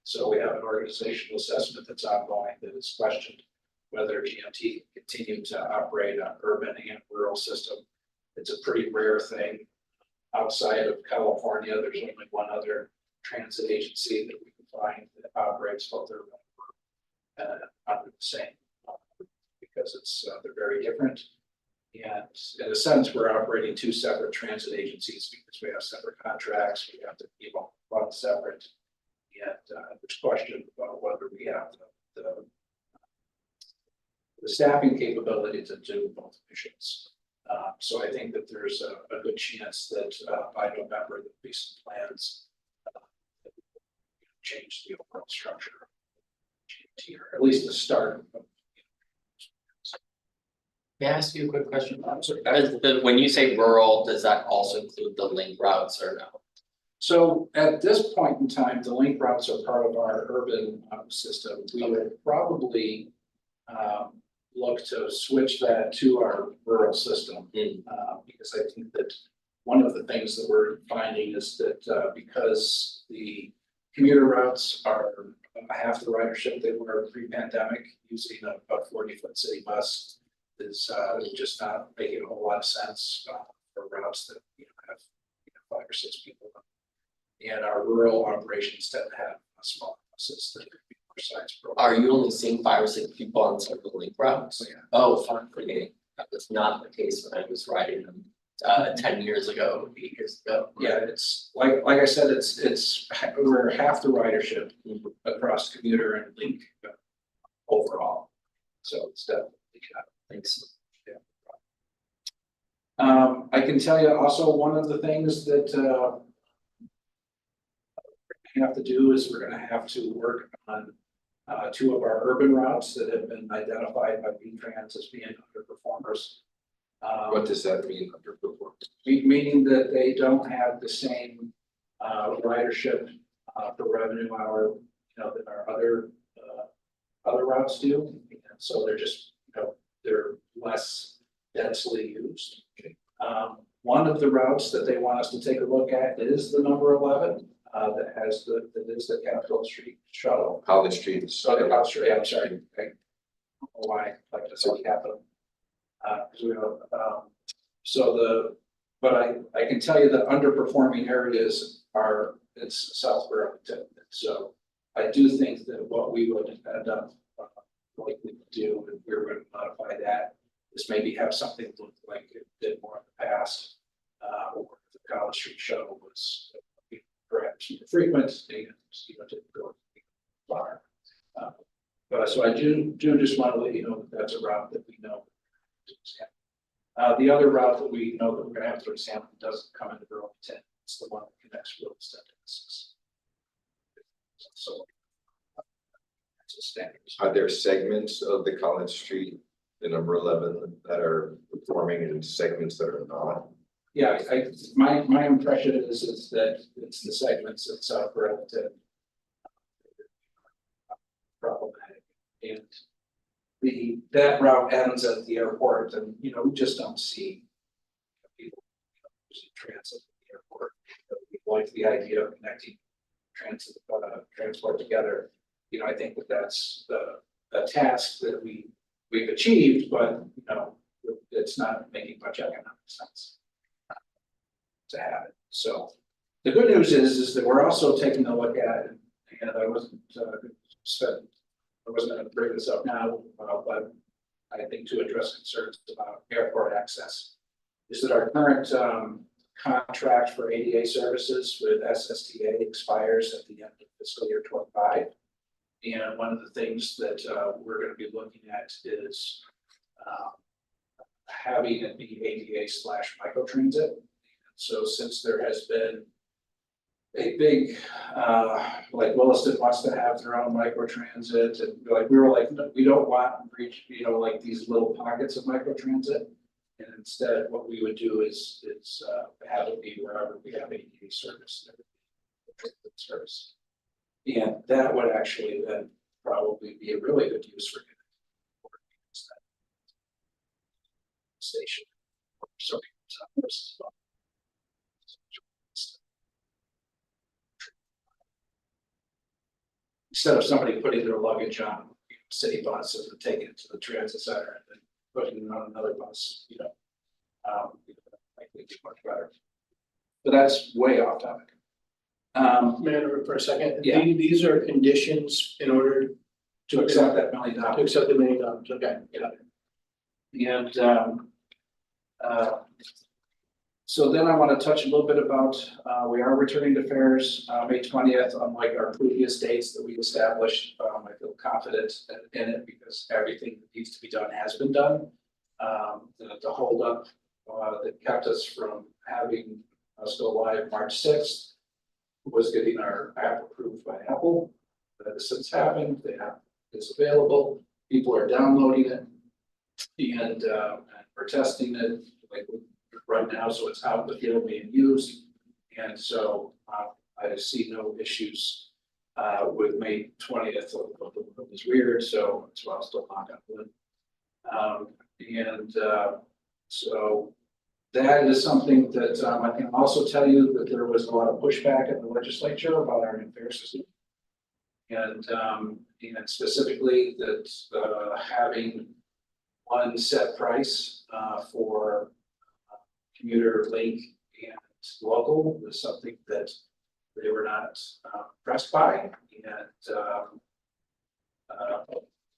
So we have an organizational assessment that's ongoing that is questioned whether GMT continue to operate on urban and rural system. It's a pretty rare thing. Outside of California, there's only one other transit agency that we can find that operates both urban and rural, under the same, because they're very different. And in a sense, we're operating two separate transit agencies because we have separate contracts. We have to keep them run separate. And there's question about whether we have the staffing capability to do both missions. So I think that there's a good chance that by November there'll be some plans that change the overall structure of GMT, or at least the start of. May I ask you a quick question? When you say rural, does that also include the link routes or no? So at this point in time, the link routes are part of our urban system. We would probably look to switch that to our rural system. Because I think that one of the things that we're finding is that because the commuter routes are half the ridership they were pre-pandemic, using a 40-foot city bus is just not making a whole lot of sense for routes that have 5 or 6 people. And our rural operations tend to have small buses that could be more size. Are you only seeing 5 or 6 people on certain link routes? Yeah. Oh, fine, okay. That was not the case when I was riding them 10 years ago, 8 years ago. Yeah, it's like I said, we're half the ridership across commuter and link overall. So it's definitely. Thanks. I can tell you also one of the things that we have to do is we're going to have to work on 2 of our urban routes that have been identified by V-Trans as being underperformers. What does that mean, underperform? Meaning that they don't have the same ridership per revenue hour, that our other routes do, and so they're just they're less densely used. One of the routes that they want us to take a look at is the number 11 that is the Capitol Street shuttle. College Street. Capitol Street. I'm sorry. I don't know why I like to say Capitol. But I can tell you that underperforming areas it's South Burlington. So I do think that what we would end up likely to do if we were going to modify that is maybe have something look like it did more in the past, or the College Street shuttle was perhaps more frequent, and didn't go far. But so I do just want to let you know that that's a route that we know. The other route that we know that we're going to have to examine doesn't come into Burlington. It's the one that connects Williston to Essex. So that's a standard. Are there segments of the College Street, the number 11, that are performing and segments that are not? Yeah, my impression is that it's the segments that South Burlington problematic, and that route ends at the airport, and we just don't see people using transit at the airport. We like the idea of connecting transport together. I think that's a task that we've achieved, but it's not making much economic sense to have it. So the good news is that we're also taking a look at it, and I wasn't going to bring this up now, but I think to address concerns about airport access is that our current contract for ADA services with SSTA expires at the end of fiscal year 25. And one of the things that we're gonna be looking at is having it be ADA/microtransit. So since there has been a big, like Williston wants to have their own microtransit, and like, we were like, no, we don't want reach, like these little pockets of microtransit. And instead, what we would do is have it be wherever we have ADA service. Service. And that would actually then probably be a really good use for station. So, instead of somebody putting their luggage on city buses and taking it to the transit center and then putting it on another bus, likely be much better. But that's way off topic. May I interrupt for a second? Yeah. These are conditions in order To accept that $1 million. to accept the $1 million, okay. And so then I want to touch a little bit about, we are returning to fairs, May 20th, unlike our previous dates that we established. I feel confident in it because everything that needs to be done has been done. The holdup that kept us from having us go live March 6th was getting our app approved by Apple. That has since happened. The app is available. People are downloading it, and we're testing it like right now, so it's out in the field being used. And so I see no issues with May 20th. The world is weird, so it's well still not going to win. So that is something that I can also tell you that there was a lot of pushback in the legislature about our new fare system. And specifically that having one set price for commuter, link, and local was something that they were not impressed by. And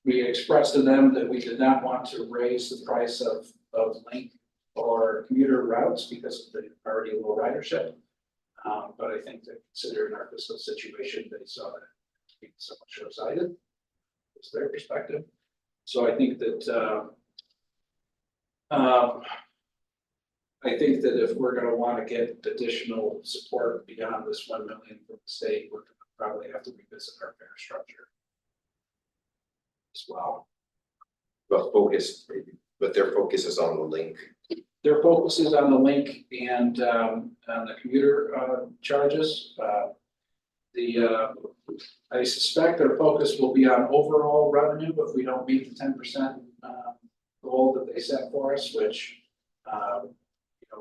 we expressed to them that we did not want to raise the price of link or commuter routes because of the already low ridership. But I think that considering our fiscal situation, they saw that being somewhat short-sighted. It's their perspective. So I think that if we're going to want to get additional support beyond this 1 million from the state, we're going to probably have to revisit our fare structure as well. But their focus is on the link. Their focus is on the link and on the commuter charges. I suspect their focus will be on overall revenue if we don't meet the 10% goal that they set for us, which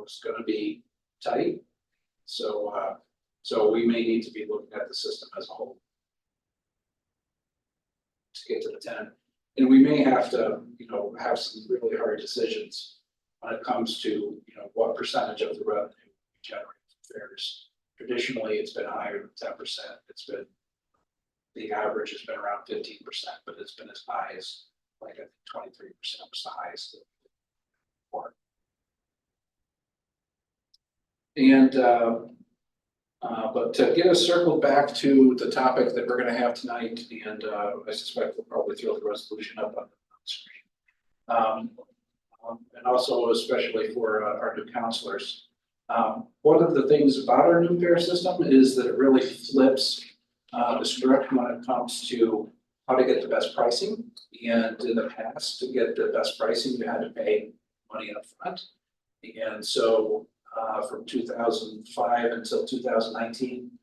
is going to be tight. So we may need to be looking at the system as a whole to get to the 10. And we may have to, have some really hard decisions when it comes to, what percentage of the revenue we generate from fares. Traditionally, it's been higher than 10%. The average has been around 15%, but it's been as high as like I think 23% was the highest before. And but to get us circled back to the topic that we're going to have tonight, and I suspect we'll probably throw the resolution up on the screen. And also especially for our new counselors. One of the things about our new fare system is that it really flips the script when it comes to how to get the best pricing. And in the past, to get the best pricing, you had to pay money up front. And so from 2005 until 2019,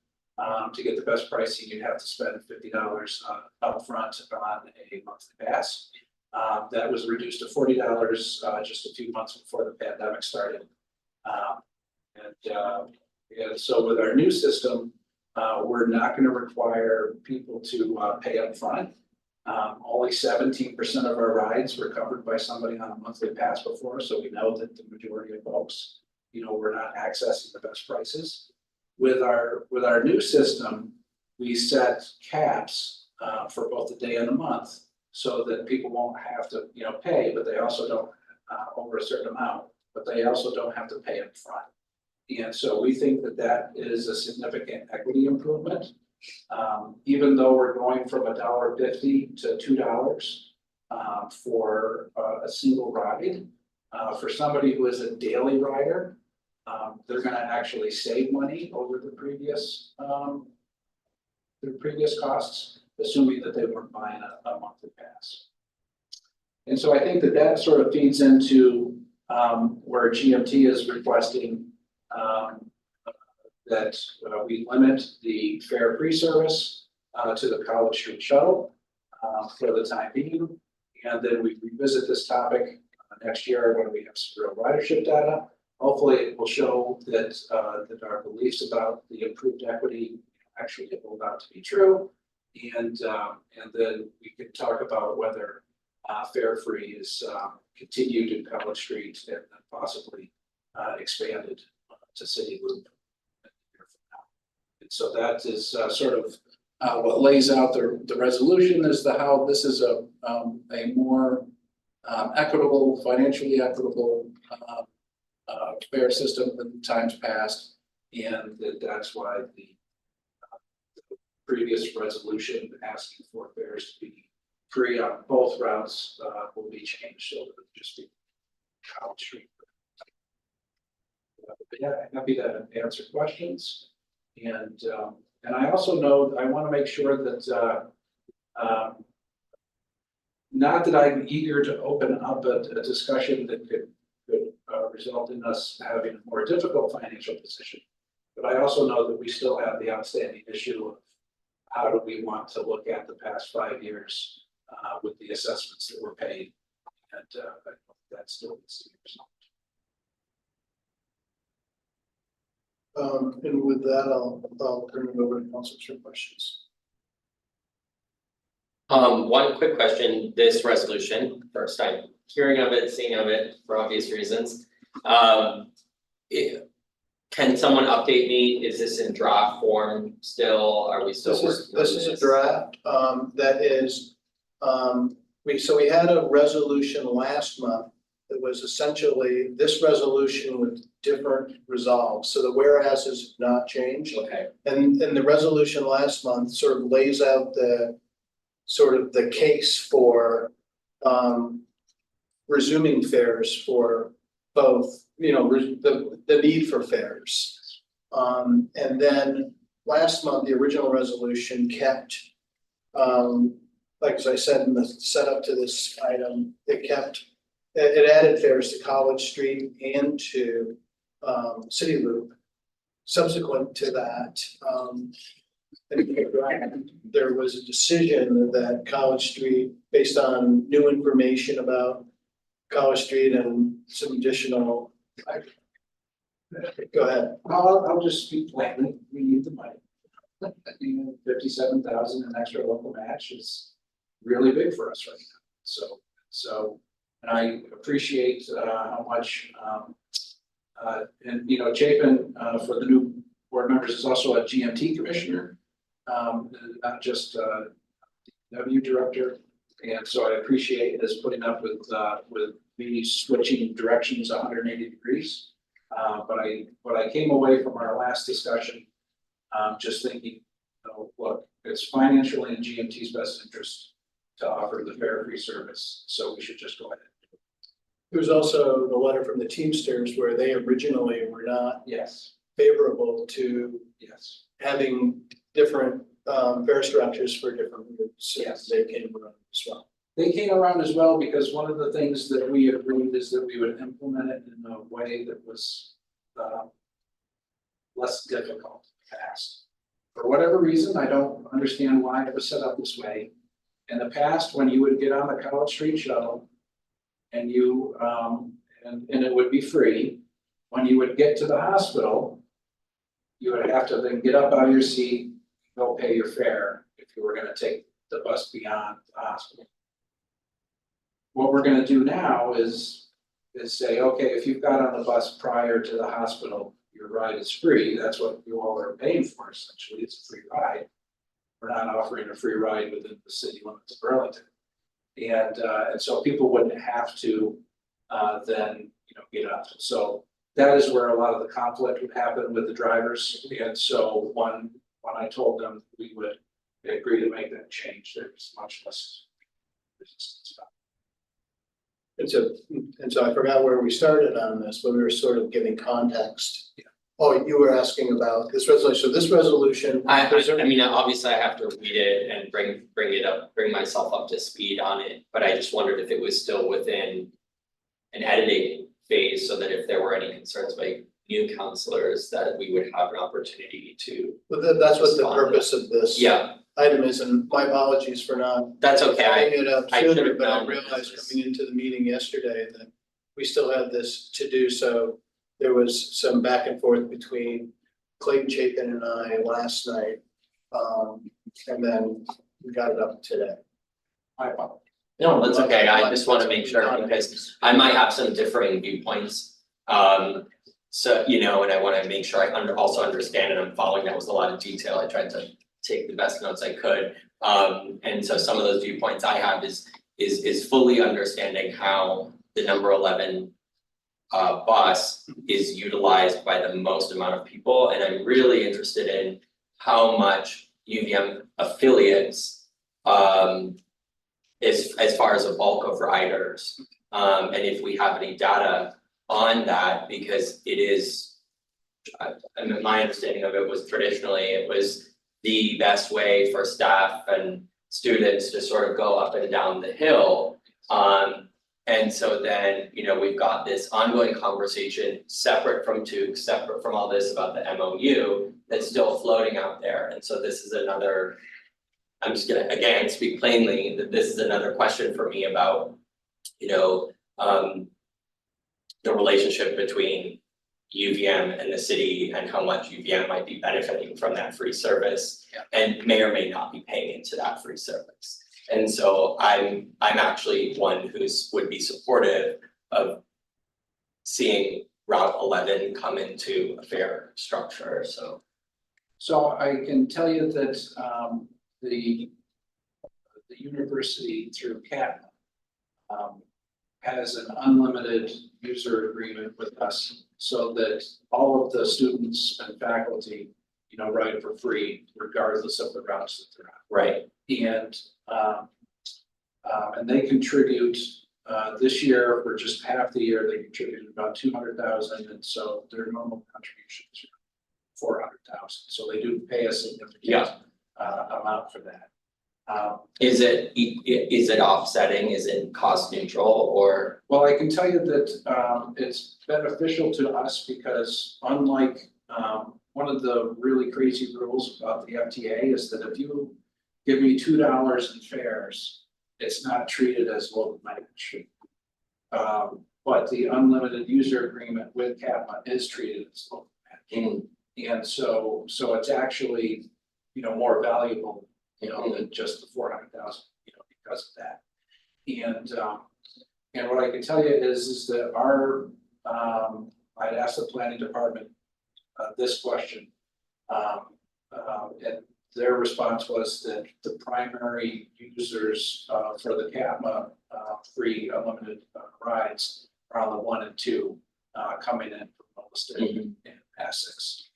to get the best pricing, you'd have to spend $50 up front on a monthly pass. That was reduced to $40 just a few months before the pandemic started. And so with our new system, we're not going to require people to pay up front. Only 17% of our rides were covered by somebody on a monthly pass before, so we know that the majority of folks, we're not accessing the best prices. With our new system, we set caps for both the day and the month, so that people won't have to, pay, but they also don't over a certain amount, but they also don't have to pay up front. And so we think that that is a significant equity improvement Even though we're going from $1.50 to $2 for a single ride, for somebody who is a daily rider, they're gonna actually save money over the previous costs, assuming that they weren't buying a monthly pass. And so I think that that sort of feeds into where GMT is requesting that we limit the fare free service to the College Street shuttle for the time being. And then we revisit this topic next year when we have some real ridership data. Hopefully it will show that that our beliefs about the improved equity actually hold out to be true. And then we can talk about whether fare free is continued in College Street and then possibly expanded to City Loop. And so that is sort of what lays out the resolution is how this is a more equitable, financially equitable fare system than times past, and that's why the previous resolution asking for fares to be free on both routes will be changed, so it'll just be College Street. But yeah, I'm happy to answer questions, and I also know I want to make sure that not that I'm eager to open up a discussion that could result in us having a more difficult financial position, but I also know that we still have the outstanding issue of how do we want to look at the past 5 years with the assessments that were paid, and that still needs to be resolved. And with that, I'll turn it over to council for questions. One quick question, this resolution, first time hearing of it, seeing of it for obvious reasons. Can someone update me? Is this in draft form still? Are we still working on This is a draft, that is, we had a resolution last month that was essentially this resolution with different resolves. So the whereases have not changed. Okay, And the resolution last month sort of lays out the case for resuming fares for both, the need for fares. And then last month, the original resolution kept, like as I said in the setup to this item, it added fares to College Street and to City Loop. Subsequent to that, there was a decision that College Street, based on new information about College Street and some additional. Go ahead. I'll just speak plainly, we need the money. 57,000 an extra local match is really big for us right now. So, and I appreciate how much, and Chapin for the new board members is also a GMT commissioner, not just W director. And so I appreciate his putting up with me switching directions 180 degrees. But I came away from our last discussion just thinking, look, it's financially in GMT's best interest to offer the fare free service, so we should just go ahead. There was also the letter from the Teamsters where they originally were not Yes. favorable to Yes. having different fare structures for different routes. Yes. They came around as well. They came around as well because one of the things that we agreed is that we would implement it in a way that was less difficult to pass. For whatever reason, I don't understand why it was set up this way. In the past, when you would get on the College Street shuttle and you and it would be free, when you would get to the hospital, you would have to then get up out of your seat, go pay your fare if you were going to take the bus beyond the hospital. What we're going to do now is say, okay, if you've got on the bus prior to the hospital, your ride is free. That's what you all are paying for, essentially. It's a free ride. We're not offering a free ride within the city limits of Burlington. And so people wouldn't have to then get up. So that is where a lot of the conflict would happen with the drivers. And so one when I told them we would agree to make that change, there's much less resistance about And so I forgot where we started on this, but we were sort of giving context. Yeah. Oh, you were asking about this resolution. So this resolution. I mean, obviously I have to read it and bring myself up to speed on it, but I just wondered if it was still within an editing phase, so that if there were any concerns by new counselors, that we would have an opportunity to. But that's what the Respond to purpose of this Yeah, item is, and my apologies for not that's okay, having it up I should sooner, have but I known realized this was- coming into the meeting yesterday that we still had this to do, so there was some back and forth between Clayton Chapin and I last night. And then we got it up today. I apologize. no, that's okay, I just wanna make sure, because I might have some differing viewpoints. So, you know, and I wanna make sure I also understand and I'm following. That was a lot of detail. I tried to take the best notes I could. And so some of those viewpoints I have is fully understanding how the number 11 bus is utilized by the most amount of people, and I'm really interested in how much UVM affiliates as far as a bulk of riders. And if we have any data on that, because it is, I mean, my understanding of it was traditionally, it was the best way for staff and students to sort of go up and down the hill. And so then, you know, we've got this ongoing conversation separate from Tuke, separate from all this about the MOU that's still floating out there. And so this is another, I'm just gonna, again, speak plainly, that this is another question for me about, you know, the relationship between UVM and the city and how much UVM might be benefiting from that free service. Yeah. And may or may not be paying into that free service. And so I'm actually one would be supportive of seeing Route 11 come into a fair structure, so. So I can tell you that the university through CAT has an unlimited user agreement with us, so that all of the students and faculty, you know, ride for free regardless of the routes that they're on. Right. And they contribute, this year, for just half the year, they contributed about 200,000, and so their normal contributions are 400,000, so they do pay a significant amount for that. Is it offsetting, is it cost neutral, or? Well, I can tell you that it's beneficial to us because unlike one of the really crazy rules about the FTA is that if you give me $2 in fares, it's not treated as local match. But the unlimited user agreement with CATMA is treated as local match. And so it's actually, you know, more valuable, you know, than just the 400,000, you know, because of that. And what I can tell you is that our, I'd asked the planning department this question, and their response was that the primary users for the CATMA free unlimited rides are on the 1 and 2 coming in from Williston and Essex,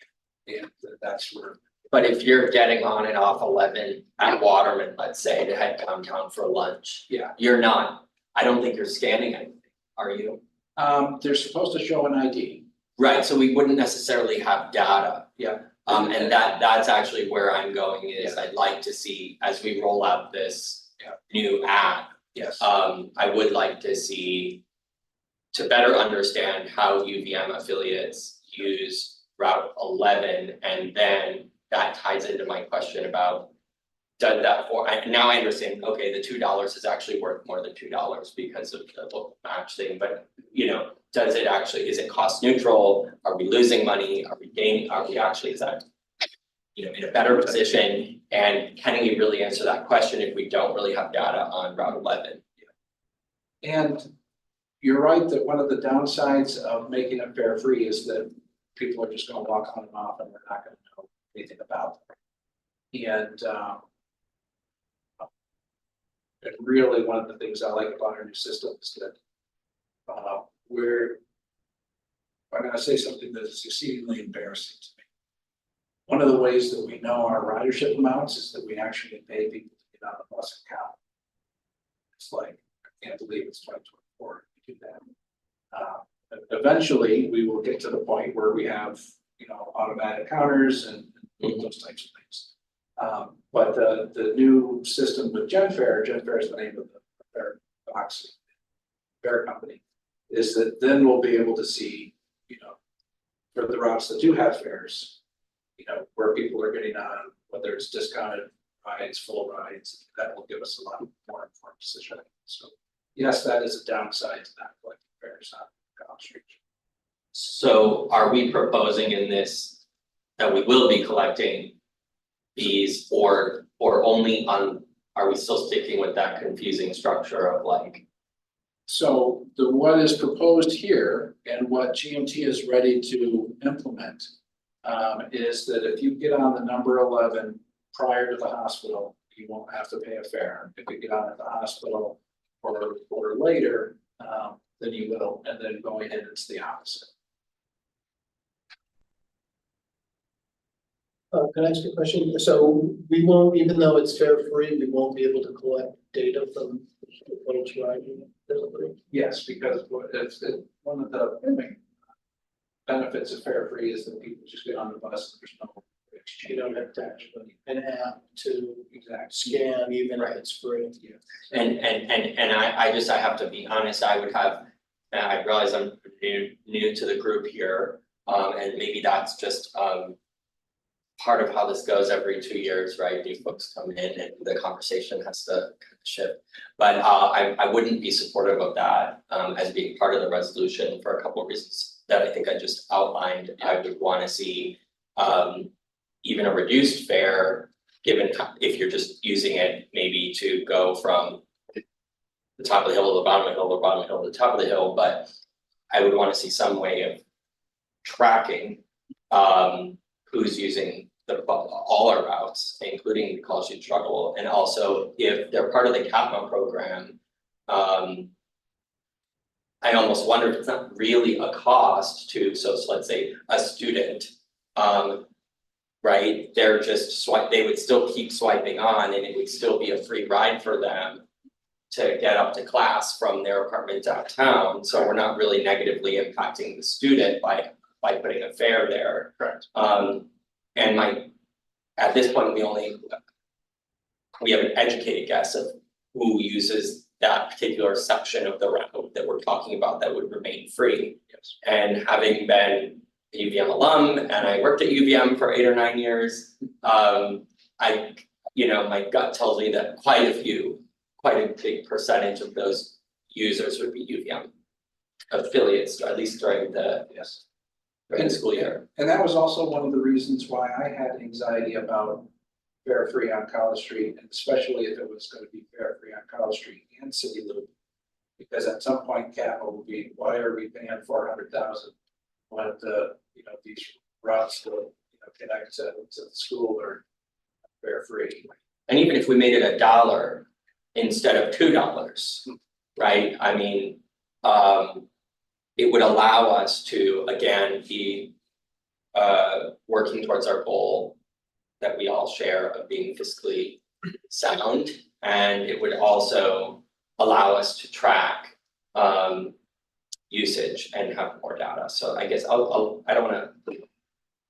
and that's where. But if you're getting on and off 11 at Waterman, let's say, to head downtown for lunch. Yeah. You're not, I don't think you're scanning anything, are you? They're supposed to show an ID. Right, so we wouldn't necessarily have data. Yeah. And that's actually where I'm going is I'd like to see, as we roll out this new app. Yes. I would like to see, to better understand how UVM affiliates use Route 11, and then that ties into my question about does that now I understand, okay, the $2 is actually worth more than $2 because of the local match thing, but you know, does it actually, is it cost neutral? Are we losing money? Are we gaining, are we actually, is that, you know, in a better position? And can we really answer that question if we don't really have data on Route 11? And you're right that one of the downsides of making it fare free is that people are just gonna walk on and off and they're not gonna know anything about them. And really one of the things I like about our new system is that I'm gonna say something that is exceedingly embarrassing to me. One of the ways that we know our ridership amounts is that we actually pay people to get on the bus and count. It's like, I can't believe it's 2024 to do that. Eventually, we will get to the point where we have, automatic counters and those types of things. But the new system with GenFare is the name of the fare box, fare company, is that then we'll be able to see, for the routes that do have fares, where people are getting on, whether it's discounted rides, full rides, that will give us a lot more informed decision. So yes, that is a downside to that collecting fares on College Street. So are we proposing in this that we will be collecting fees or only on, are we still sticking with that confusing structure of like? So what is proposed here and what GMT is ready to implement is that if you get on the number 11 prior to the hospital, you won't have to pay a fare. If you get on at the hospital or later, then you will, and then going in, it's the opposite. Can I ask a question? So we won't, even though it's fare free, we won't be able to collect data from folks riding it. Yes, because one of the benefits of fare free is that people just get on the bus and there's no exchange. You don't have to actually an app to Exactly. scan even if it's free. And I have to be honest, I would have, and I realize I'm new to the group here, and maybe that's just part of how this goes every 2 years, right? New folks come in and the conversation has to kind of shift. But I wouldn't be supportive of that as being part of the resolution for a couple of reasons that I think I just outlined. I would want to see even a reduced fare, given if you're just using it maybe to go from the top of the hill to the bottom of the hill, or bottom of the hill to the top of the hill, but I would want to see some way of tracking who's using all our routes, including the College Street Struggle, and also if they're part of the CAPMA program, I almost wonder if it's not really a cost to, so let's say a student, right? They're just they would still keep swiping on and it would still be a free ride for them to get up to class from their apartment downtown. So we're not really negatively impacting the student by putting a fare there. Correct. And at this point, we have an educated guess of who uses that particular section of the route that we're talking about that would remain free. Yes. And having been a UVM alum and I worked at UVM for 8 or 9 years, my gut tells me that quite a big percentage of those users would be UVM affiliates, at least during the school year. And that was also one of the reasons why I had anxiety about fare free on College Street, and especially if it was going to be fare free on College Street and City Loop. Because at some point capital will be, why are we paying $400,000 when these routes will connect to the school or fare free? And even if we made it $1 instead of $2, right? I mean, it would allow us to, again, be working towards our goal that we all share of being fiscally sound. And it would also allow us to track usage and have more data. So I guess I don't want to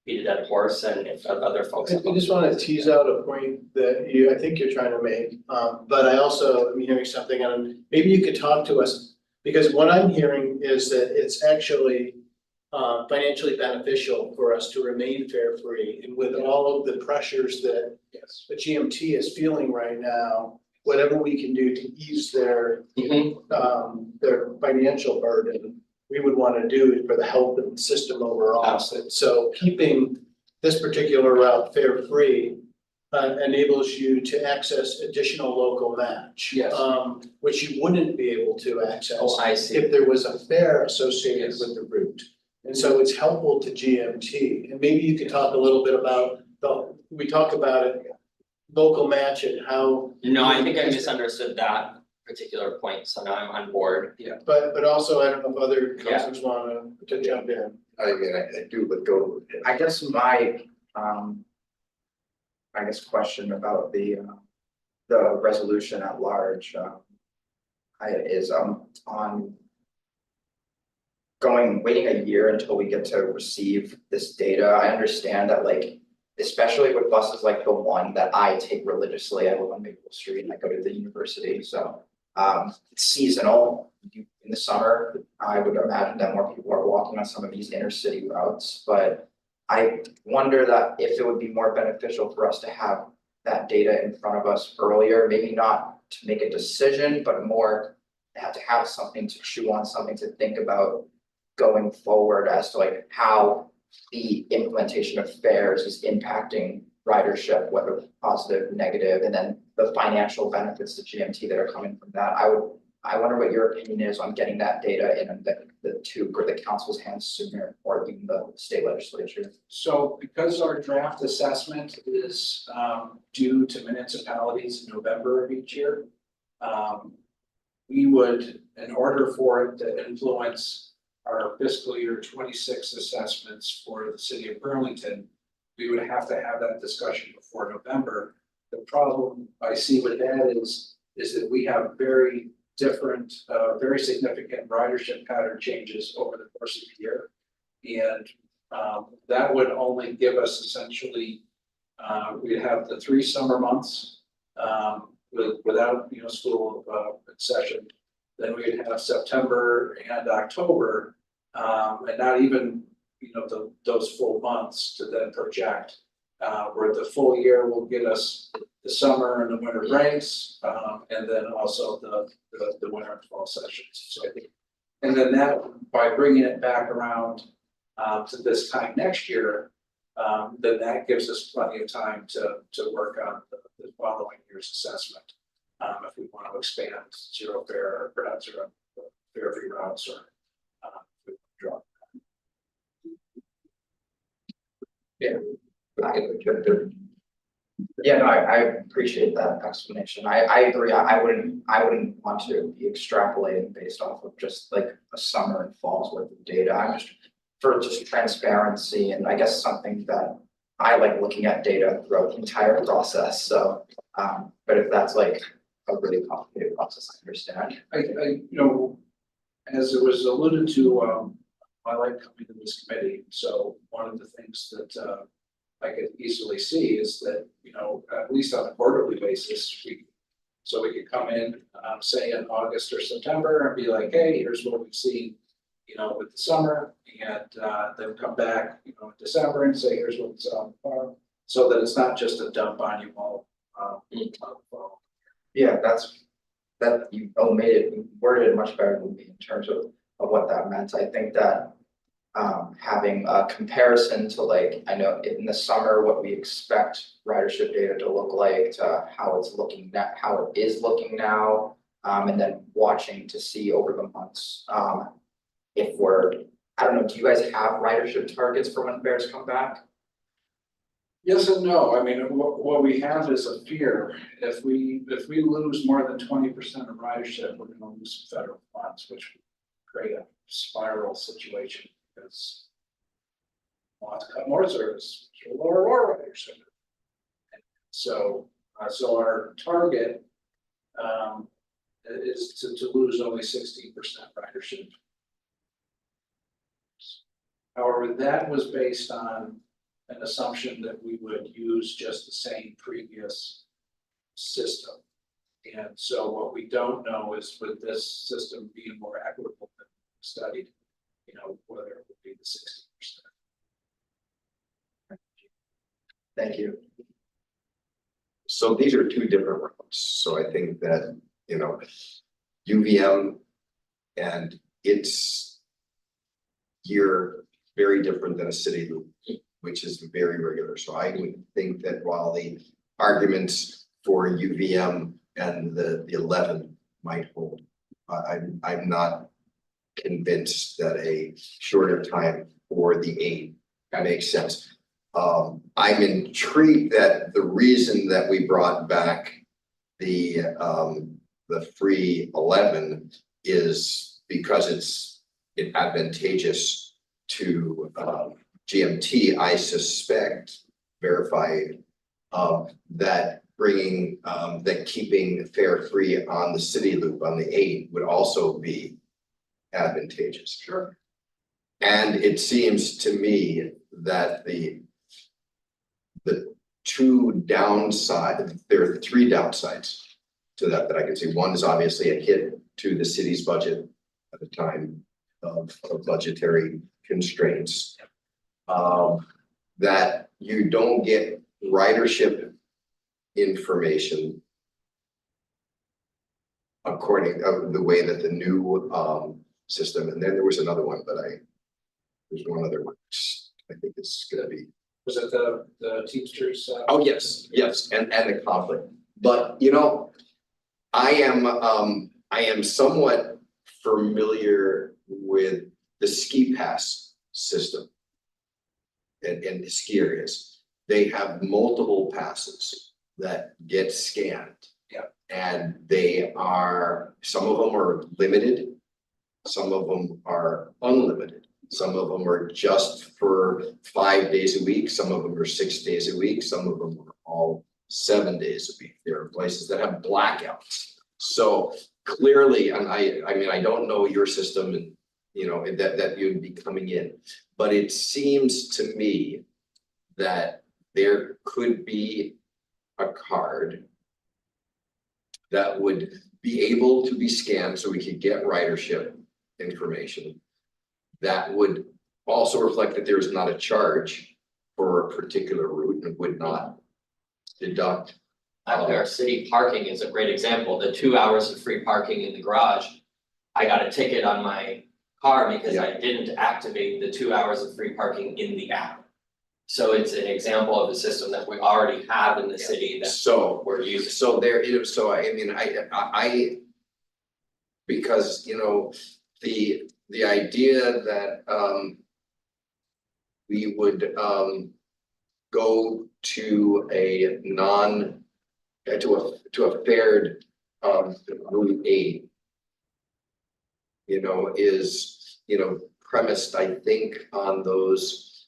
beat a dead horse, and if other folks. I just want to tease out a point that I think you're trying to make, but I also am hearing something, and maybe you could talk to us, because what I'm hearing is that it's actually financially beneficial for us to remain fare free, and with all of the pressures that the GMT is feeling right now, whatever we can do to ease their financial burden, we would want to do for the health of the system overall. Absolutely. So keeping this particular route fare free enables you to access additional local match. Yes. Which you wouldn't be able to access. Oh, I see. If there was a fare associated with the route. And so it's helpful to GMT, and maybe you could talk a little bit about we talk about it, local match and how. No, I think I misunderstood that particular point, so now I'm on board. But also, I don't know if other councilors want to jump in. I mean, I do, but go. I guess my I guess, question about the resolution at large. On waiting a year until we get to receive this data. I understand that, like, especially with buses like the one that I take religiously, I live on Maple Street and I go to the university, so it's seasonal. In the summer, I would imagine that more people are walking on some of these inner city routes, but I wonder that if it would be more beneficial for us to have that data in front of us earlier, maybe not to make a decision, but more to have something to chew on, something to think about going forward as to like how the implementation of fares is impacting ridership, whether positive, negative, and then the financial benefits to GMT that are coming from that. I wonder what your opinion is on getting that data in the TUC or the council's hands sooner, or even the state legislature. So because our draft assessment is due to municipalities in November of each year, we would, in order for it to influence our fiscal year 26 assessments for the city of Burlington, we would have to have that discussion before November. The problem I see with that is that we have very different, very significant ridership pattern changes over the course of the year. And that would only give us essentially, we'd have the 3 summer months without, school in session. Then we'd have September and October, and not even, those full months to then project, where the full year will get us the summer and the winter breaks, and then also the winter and fall sessions. So I think, and then that, by bringing it back around to this time next year, then that gives us plenty of time to work on the following year's assessment. If we want to expand zero fare or not zero fare free routes, or draw. Yeah, no, I appreciate that explanation. I agree. I wouldn't want to be extrapolating based off of just like a summer and fall's worth of data. I'm just for just transparency, and I guess something that I like looking at data throughout the entire process. So, but if that's like a really complicated process, I understand. As it was alluded to, I like coming to this committee. So one of the things that I could easily see is that, at least on a quarterly basis, we could come in, say in August or September and be like, hey, here's what we've seen, with the summer, and then come back, in December and say, here's what we saw on the farm, so that it's not just a dump on you all. Yeah, you worded it much better than me in terms of what that meant. I think that having a comparison to, like, I know in the summer what we expect ridership data to look like, to how it is looking now, and then watching to see over the months if I don't know, do you guys have ridership targets for when fares come back? Yes and no. I mean, what we have is a fear. If we lose more than 20% of ridership, we're going to lose some federal funds, which would create a spiral situation, because we want to cut more service, lower ridership. So our target is to lose only 16% ridership. However, that was based on an assumption that we would use just the same previous system. And so what we don't know is, with this system being more equitable than studied, whether it would be the 60%. Thank you. So these are 2 different routes. So I think that, UVM and its year very different than a city loop, which is very regular. So I would think that while the arguments for UVM and the 11 might hold, I'm not convinced that a shorter time for the 8 makes sense. I'm intrigued that the reason that we brought back the free 11 is because it's advantageous to GMT. I suspect, verified that bringing, that keeping fare free on the city loop on the 8 would also be advantageous. Sure. And it seems to me that the two downside, there are 3 downsides to that I can see. One is obviously a hit to the city's budget at a time of budgetary constraints. That you don't get ridership information according to the way that the new system, and then there was another one, but there's one other one, I think it's gonna be. Was it the Teamsters? Oh, yes, and the conflict, but you know, I am somewhat familiar with the ski pass system. In the ski areas, they have multiple passes that get scanned. Yeah. And they are, some of them are limited, some of them are unlimited. Some of them are just for 5 days a week, some of them are 6 days a week, some of them are all 7 days a week. There are places that have blackouts. So clearly, and I mean, I don't know your system and you know, that you'd be coming in, but it seems to me that there could be a card that would be able to be scanned so we could get ridership information that would also reflect that there is not a charge for a particular route and would not deduct. Our city parking is a great example, the 2 hours of free parking in the garage. I got a ticket on my car because I didn't activate the 2 hours of free parking in the app. So it's an example of a system that we already have in the city that So we're using. so there is, so I mean, I because you know, the idea that we would go to a to a fared Route 8, you know, is, you know, premised, I think, on those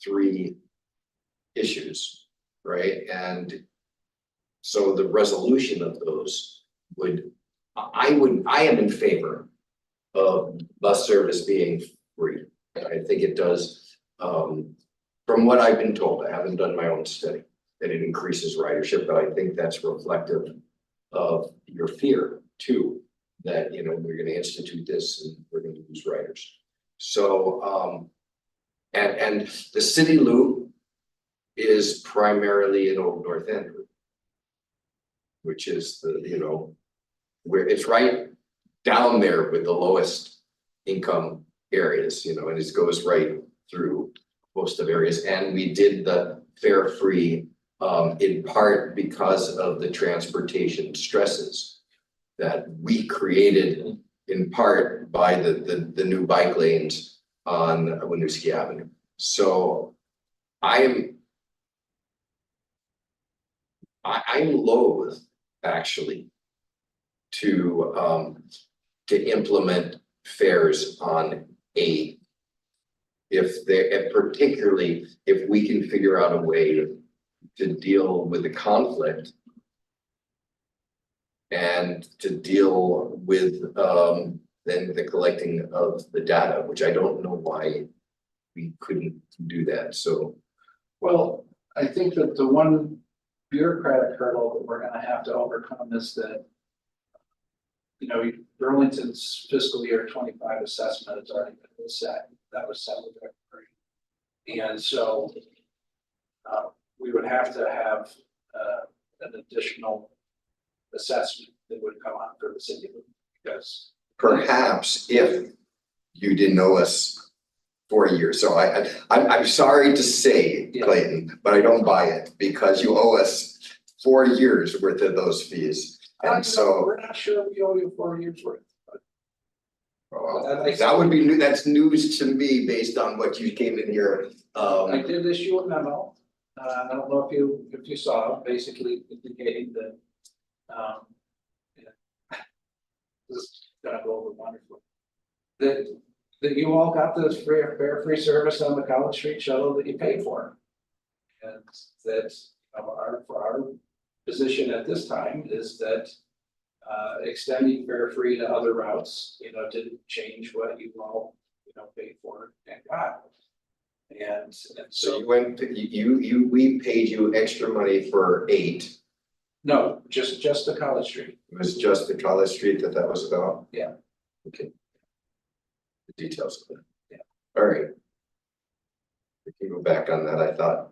3 issues, right? And so the resolution of those would, I am in favor of bus service being free. I think it does, from what I've been told, I haven't done my own study, that it increases ridership, but I think that's reflective of your fear too, that, you know, we're gonna institute this and we're gonna lose riders. So, and the city loop is primarily an Old North End route, which is the, you know, where it's right down there with the lowest income areas, you know, and it goes right through most of areas. And we did the fare free in part because of the transportation stresses that we created in part by the new bike lanes on Winooski Avenue. So I'm loath actually to implement fares on 8 if particularly if we can figure out a way to deal with the conflict and to deal with then the collecting of the data, which I don't know why we couldn't do that. So, Well, I think that the one bureaucratic hurdle that we're gonna have to overcome is that, you know, Burlington's fiscal year 25 assessment has already been set. That was set with February. And so we would have to have an additional assessment that would come out for the city because perhaps if you didn't know us for a year, so I'm sorry to say, Clayton, but I don't buy it because you owe us 4 years worth of those fees. And so we're not sure we owe you 4 years worth. that would be new. That's news to me based on what you came in here. I did issue a memo. I don't know if you saw, basically indicating that this is gonna go over wonderfully. That you all got this fare free service on the College Street shuttle that you paid for. And that our position at this time is that extending fare free to other routes, didn't change what you all, paid for and got. And So so, you went, we paid you extra money for 8. no, just the College Street. It was just the College Street that was about? Yeah. Okay. The details of that. Yeah. All right. We can go back on that, I thought.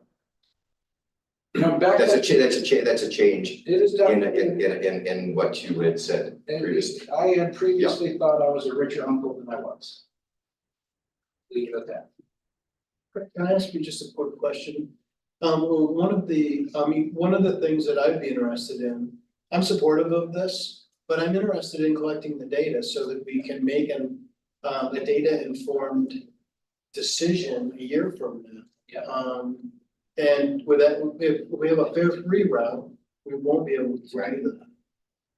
Back That's a then, that's a change it is in, definitely. in what you had said previously. I had previously thought I was a richer uncle than I was. Leave it at that. Can I ask you just a quick question? One of the things that I'd be interested in, I'm supportive of this, but I'm interested in collecting the data so that we can make a data informed decision a year from now. Yeah. And with that, if we have a fare free route, we won't be able to do that.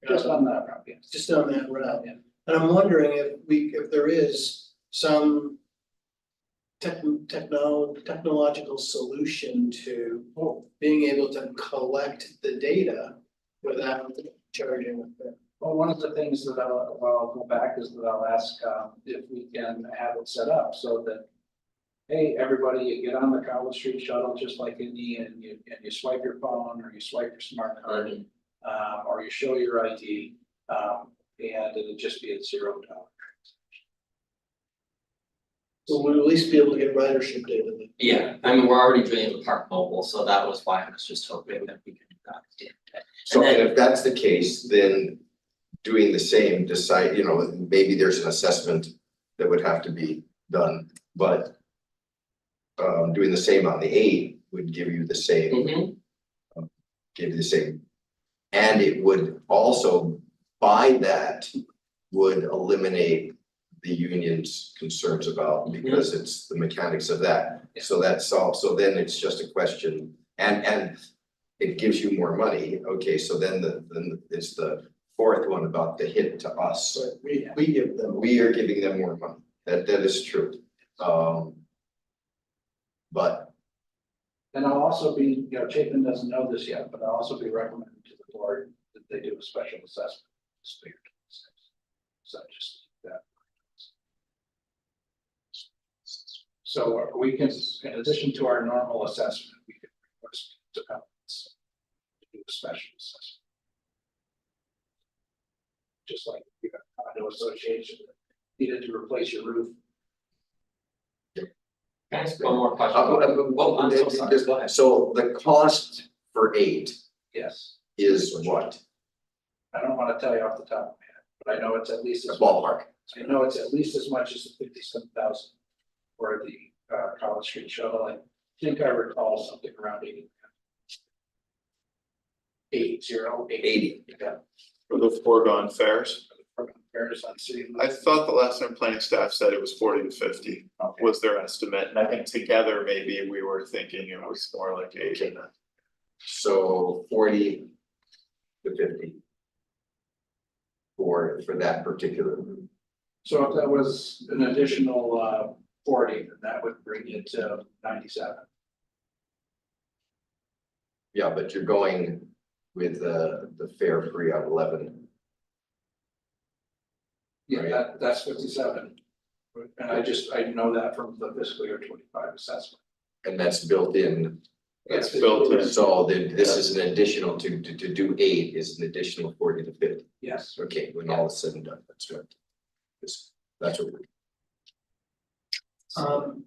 Just on that route, yes. Just on that route. Yeah. And I'm wondering if there is some technological solution to being able to collect the data without charging a fare. Well, one of the things that I'll go back is that I'll ask if we can have it set up so that, hey, everybody, you get on the College Street shuttle just like Indy, and you swipe your phone or you swipe your smart card, or you show your ID, and it'll just be at $0. So we'll at least be able to get ridership data then. Yeah, I mean, we're already doing it with Park Mobile, so that was why I was just hoping that we could do that. So And then- if that's the case, then doing the same, decide, maybe there's an assessment that would have to be done, but doing the same on the 8 would give you the same, Mhm. and it would also, by that, would eliminate the union's concerns about, because it's the mechanics of that. So that's solved, so then it's just a question, and it gives you more money, okay, so then it's the 4th one about the hit to us. So we give them. We are giving them more money, that is true. But And I'll also be, Chapin doesn't know this yet, but I'll also be recommending to the board that they do a special assessment. So just that. So we can, in addition to our normal assessment, we can request developments to do a special assessment. Just like you got condo association that needed to replace your roof. Can I ask one more question? well, I'm so sorry, go ahead. so the cost for 8 Yes, is what? I don't want to tell you off the top of my head, but I know it's at least A as ballpark. I know it's at least as much as the 57,000 for the College Street shuttle. I think I recall something around 80. 80. Yeah. For the foregone fares. For comparison on city. I thought the last time planning staff said it was 40 to 50 Okay. was their estimate, and I think together maybe we were thinking it was more like 80. So 40 to 50 for that particular route. So if that was an additional 40, then that would bring it to 97. Yeah, but you're going with the fare free on 11. Yeah, Right. that's 57. And I know that from the fiscal year 25 assessment. And that's built in. That's built in. So this is an additional to do 8 is an additional 40 to 50. Yes. Okay, when all is said and done, that's right. That's what we're.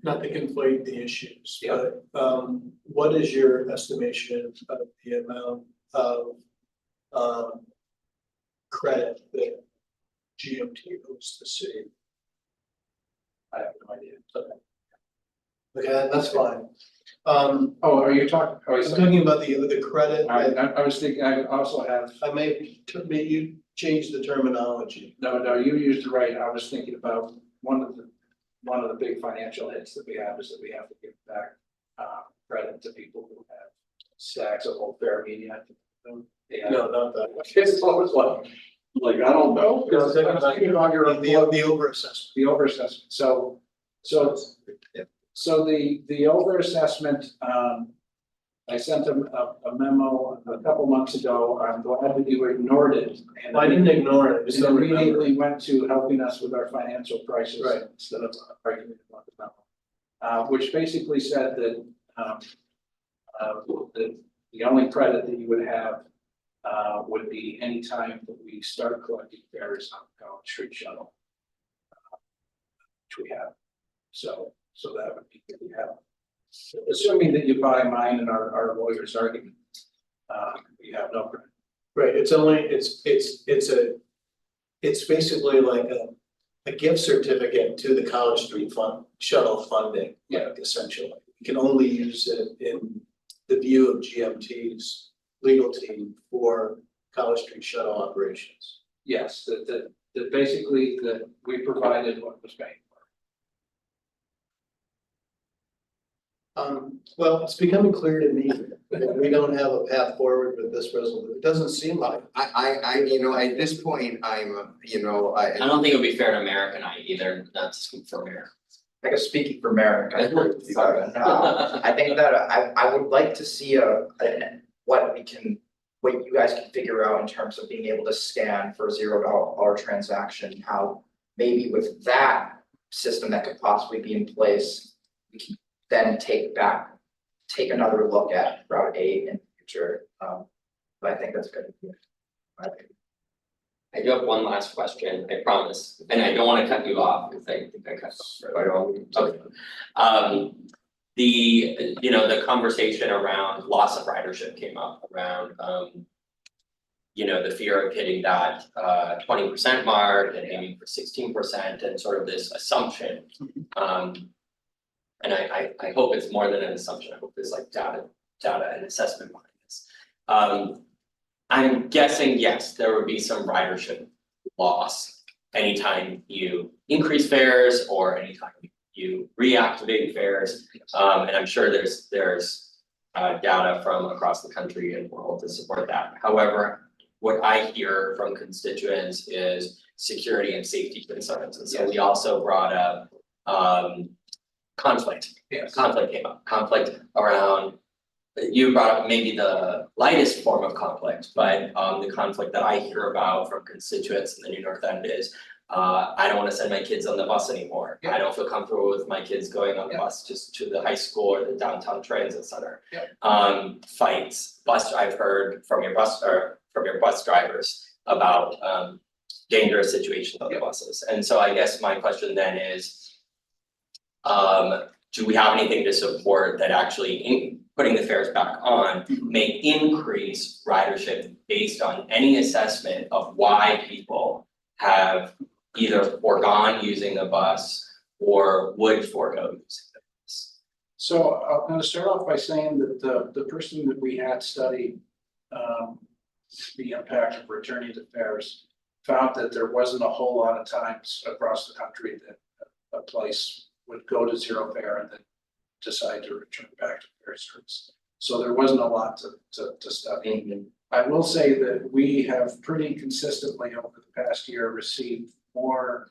Not to conflate the issues, Yeah. but what is your estimation of the amount of credit that GMT owes the city? I have no idea. Okay, that's fine. Oh, are you talking? I'm talking about the credit. I was thinking, I also have, I may you change the terminology. no, you used it right. I was thinking about one of the big financial hits that we have is that we have to give back credit to people who have stacks of old fair media. Yeah. No, not that. It's always like, I don't know. I was thinking about Thinking about your the overassessment. the overassessment. So the overassessment, I I sent him a memo a couple months ago. I'm glad that you ignored it. And Well, I didn't ignore it, I just and don't remember. immediately went to helping us with our financial crisis. Right. Instead of arguing about the memo. Which basically said that, the only credit that you would have would be any time that we start collecting fares on College Street Shuttle. Which we have. So that would be good to have. Assuming that you buy mine and our lawyer's argument, we have no credit. Right, it's basically like a gift certificate to the College Street shuttle funding, like, essentially. You can only use it in the view of GMT's legal team for College Street shuttle operations. Yes, that basically that we provided what was paid for. Well, it's becoming clear to me that we don't have a path forward with this resolution. It doesn't seem like. You know, at this point, I'm, you know, I don't think it would be fair to Merrick and I either, not to speak for Merrick. I guess speaking for Merrick, I agree with you, Evan. I think that I would like to see what you guys can figure out in terms of being able to scan for a $0 transaction, how maybe with that system that could possibly be in place, we can then take another look at Route 8 in the future. But I think that's good. I do have one last question, I promise, and I don't wanna cut you off, because I think I cut you off, right? I don't, okay. The conversation around loss of ridership came up around, the fear of hitting that 20% mark and aiming for 16% and sort of this assumption. And I hope it's more than an assumption, I hope there's like data and assessment behind this. I'm guessing, yes, there would be some ridership loss anytime you increase fares or anytime you reactivate fares. And I'm sure there's data from across the country and world to support that. However, what I hear from constituents is security and safety concerns. And so we also brought up conflict. Yes. Conflict came up, conflict around, you brought up maybe the lightest form of conflict, but the conflict that I hear about from constituents in the New North End is I don't want to send my kids on the bus anymore. Yeah. I don't feel comfortable with my kids going on the bus just to the high school or the downtown transit center. Yeah. Fights, I've heard from your bus drivers about dangerous situations on the buses. And so I guess my question then is, do we have anything to support that actually putting the fares back on may increase ridership based on any assessment of why people have either foregone using the bus or would forego using the bus? So I'm going to start off by saying that the person that we had study the impact of returning to fares found that there wasn't a whole lot of times across the country that a place would go to zero fare and then decide to return back to fare service. So there wasn't a lot to study. I will say that we have pretty consistently over the past year received more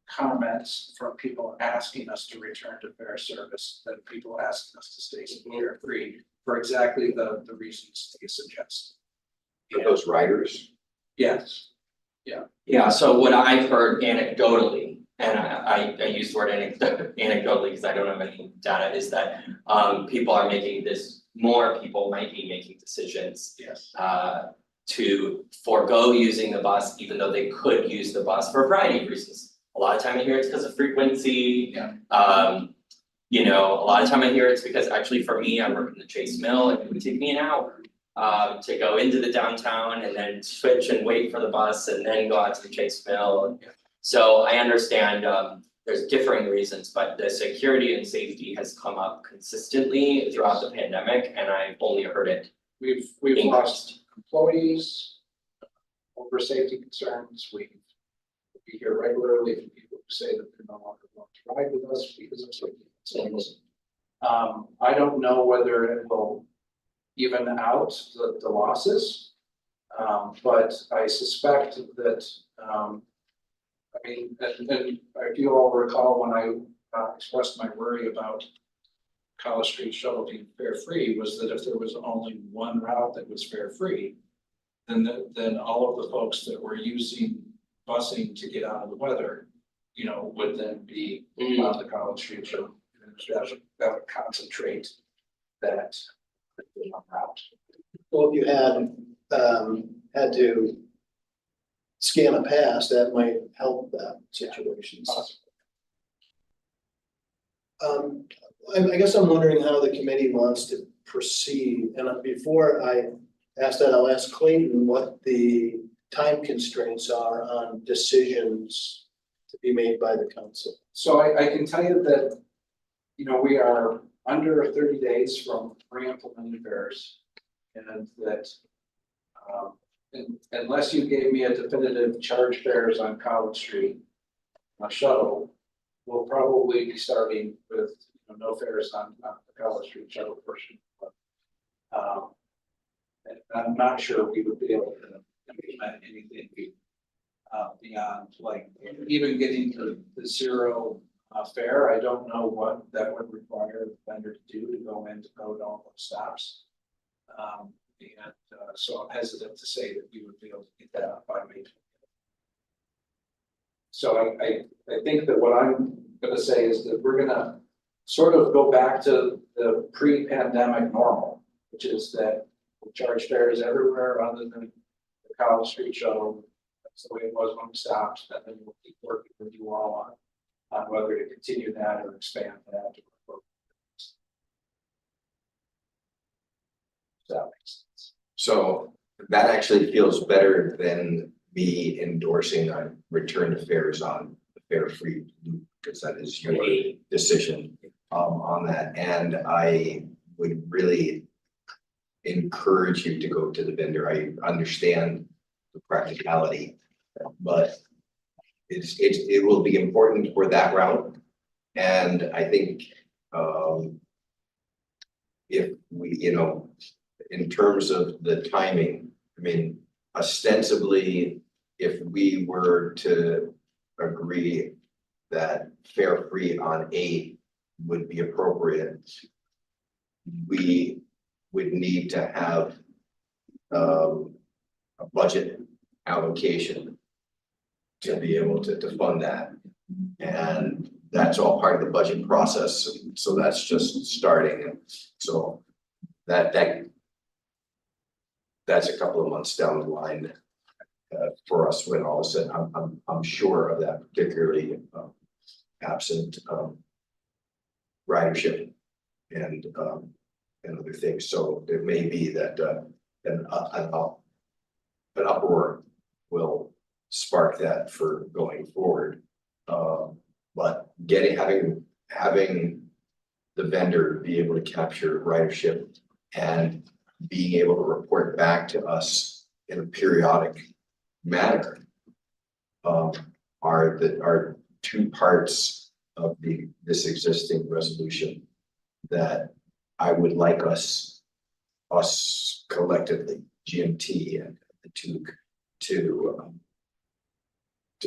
comments from people asking us to return to fare service than people asking us to stay fare free for exactly the reasons that you suggest. for those riders. Yes. Yeah, so what I've heard anecdotally, and I use the word anecdotally because I don't have any data, is that more people might be making decisions Yes. to forego using the bus, even though they could use the bus for a variety of reasons. A lot of time I hear it's because of frequency. Yeah. A lot of time I hear it's because actually for me, I work in the Chase Mill and it would take me an hour to go into the downtown and then switch and wait for the bus and then go out to the Chase Mill. So I understand there's differing reasons, but the security and safety has come up consistently throughout the pandemic, and I've only heard it. We've lost employees over safety concerns. We hear regularly from people who say that they're no longer going to ride with us because of safety concerns. I don't know whether it will even out the losses, but I suspect that and if you all recall when I expressed my worry about College Street shuttle being fare free was that if there was only one route that was fare free, then all of the folks that were using busing to get out of the weather, you know, would then be on the College Street shuttle. And that would concentrate that route. Well, if you had to scan a pass, that might help that situation. I guess I'm wondering how the committee wants to proceed, and before I ask that, I'll ask Clayton what the time constraints are on decisions to be made by the council. So I can tell you that, you know, we are under 30 days from re-implementing fares. And that, unless you gave me a definitive charge fares on College Street, a shuttle, we'll probably be starting with, you know, no fares on the College Street shuttle portion. And I'm not sure we would be able to implement anything beyond, like, even getting to the zero fare. I don't know what that would require the vendor to do to go in to code all those stops. So I'm hesitant to say that we would be able to get that up by May. So I think that what I'm gonna say is that we're gonna sort of go back to the pre-pandemic normal, which is that we charge fares everywhere other than the College Street shuttle. That's the way it was when we stopped, and then we'll keep working with you all on whether to continue that or expand that. That makes sense. So that actually feels better than me endorsing a return to fares on the fare free loop, because that is your decision on that. And I would really encourage you to go to the vendor. I understand the practicality, but it will be important for that route. And I think if we, you know, in terms of the timing, I mean, ostensibly, if we were to agree that fare free on 8 would be appropriate, we would need to have a budget allocation to be able to fund that. And that's all part of the budget process. So that's just starting. So that's a couple of months down the line for us when all of a sudden I'm sure of that, particularly absent ridership and other things. So it may be that an uproar will spark that for going forward. But having the vendor be able to capture ridership and being able to report back to us in a periodic manner are two parts of this existing resolution that I would like us collectively, GMT and the TUC, to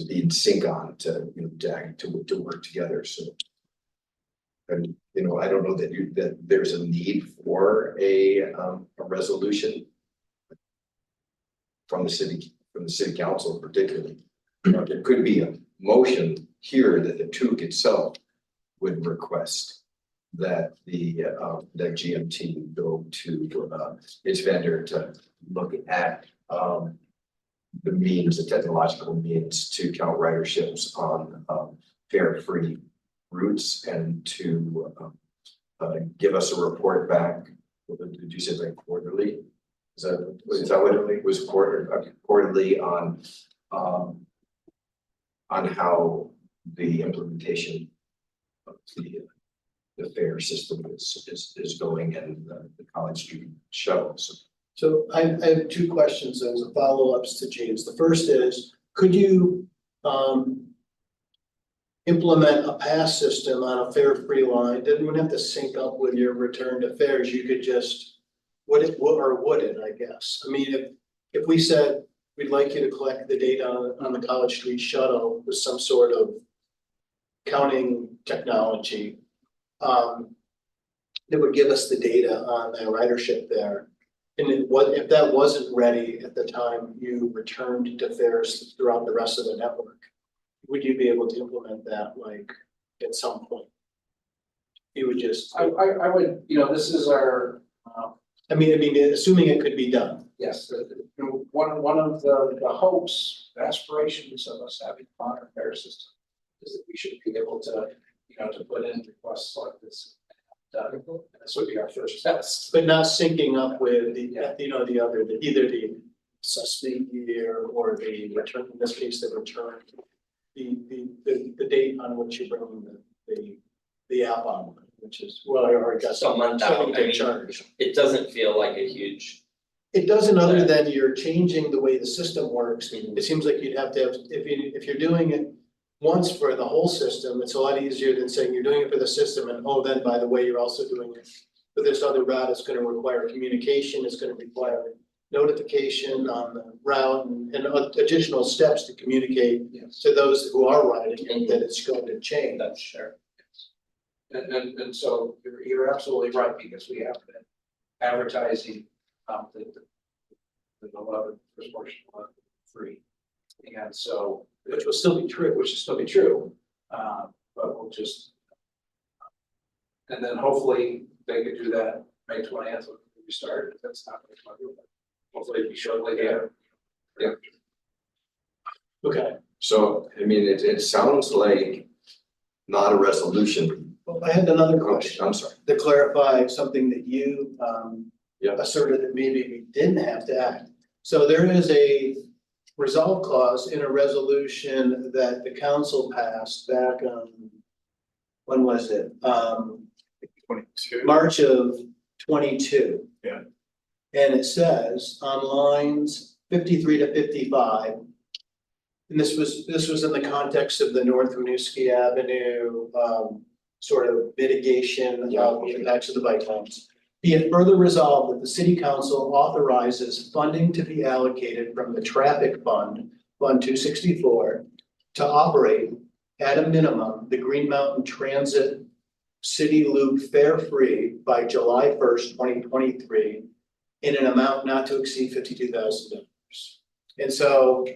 be in sync on, to work together. So, and you know, I don't know that there's a need for a resolution from the city council, particularly. You know, there could be a motion here that the TUC itself would request that that GMT go to its vendor to look at the means, the technological means to count riderships on fare-free routes and to give us a report back. Did you say like quarterly? Is that what it was, quarterly on how the implementation of the fare system is going and the College Street shuttles. So I have two questions as a follow-ups to James. The first is, could you implement a pass system on a fare-free line? Didn't have to sync up with your return to fares. You could just, would it, I guess. I mean, if we said, we'd like you to collect the data on the College Street shuttle with some sort of counting technology, that would give us the data on the ridership there. And if that wasn't ready at the time you returned to fares throughout the rest of the network, would you be able to implement that like at some point? You would just, I would, this is our, I mean, assuming it could be done. yes, one of the hopes, aspirations of us having a modern fare system is that we should be able to, to put in requests like this. And this would be our first test. But not syncing up with the, the other, either the suspect year or the return, in this case, the return. The date on which you bring the app on, which is, well, I already got So a month something out, I to mean, charge. it doesn't feel like a huge, It doesn't, other than you're changing the way the system works. It seems like you'd have to have, if you're doing it once for the whole system, it's a lot easier than saying you're doing it for the system and, oh, then by the way, you're also doing it for this other route. It's gonna require communication, it's gonna require notification on the route and additional steps to communicate Yes. to those who are riding it that it's going to change. That's sure. And so you're absolutely right, because we have been advertising, the 11, first portion, 11, free. And so, Which will still be true. which is still be true, but we'll just. And then hopefully they could do that May 20th when we start, if that's not May 20th. Hopefully it'll be shortly there. Yeah. Okay, So, I mean, it sounds like not a resolution. well, I had another question. I'm sorry. To clarify something that you Yeah. asserted that maybe we didn't have to act. So there is a resolve clause in a resolution that the council passed back on, when was it? 22. March of 22. Yeah. And it says on lines 53 to 55. And this was in the context of the North Winooski Avenue sort of mitigation of the impacts of the bike lanes. Be it further resolved that the city council authorizes funding to be allocated from the traffic fund, Fund 264, to operate at a minimum the Green Mountain Transit City Loop fare free by July 1st, 2023, in an amount not to exceed $52,000. And so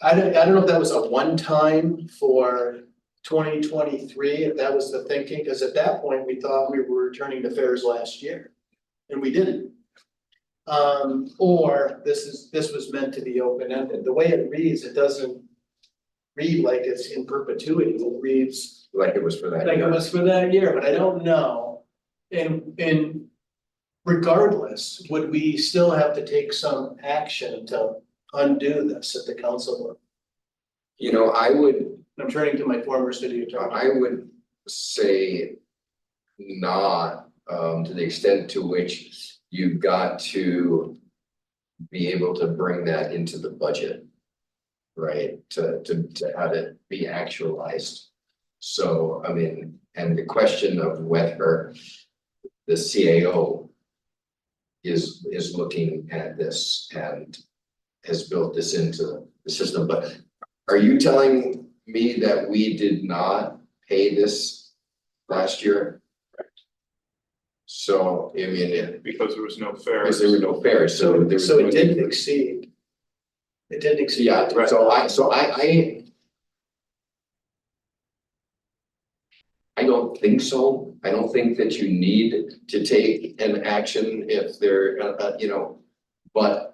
I don't know if that was a one-time for 2023, if that was the thinking, because at that point, we thought we were returning to fares last year, and we didn't. Or this was meant to be open-ended. The way it reads, it doesn't read like it's in perpetuity. It reads Like it was for that. like year. it was for that year, but I don't know. And regardless, would we still have to take some action to undo this at the council level? You know, I'm turning to my former city attorney. I would say not, to the extent to which you've got to be able to bring that into the budget, right? To have it be actualized. So, I mean, and the question of whether the CAO is looking at this and has built this into the system, but are you telling me that we did not pay this last year? So, I mean, Because there was no fair. because there were no fares, so there was. So no- it didn't exceed. It didn't exceed. Yeah, so I don't think so. I don't think that you need to take an action if there, but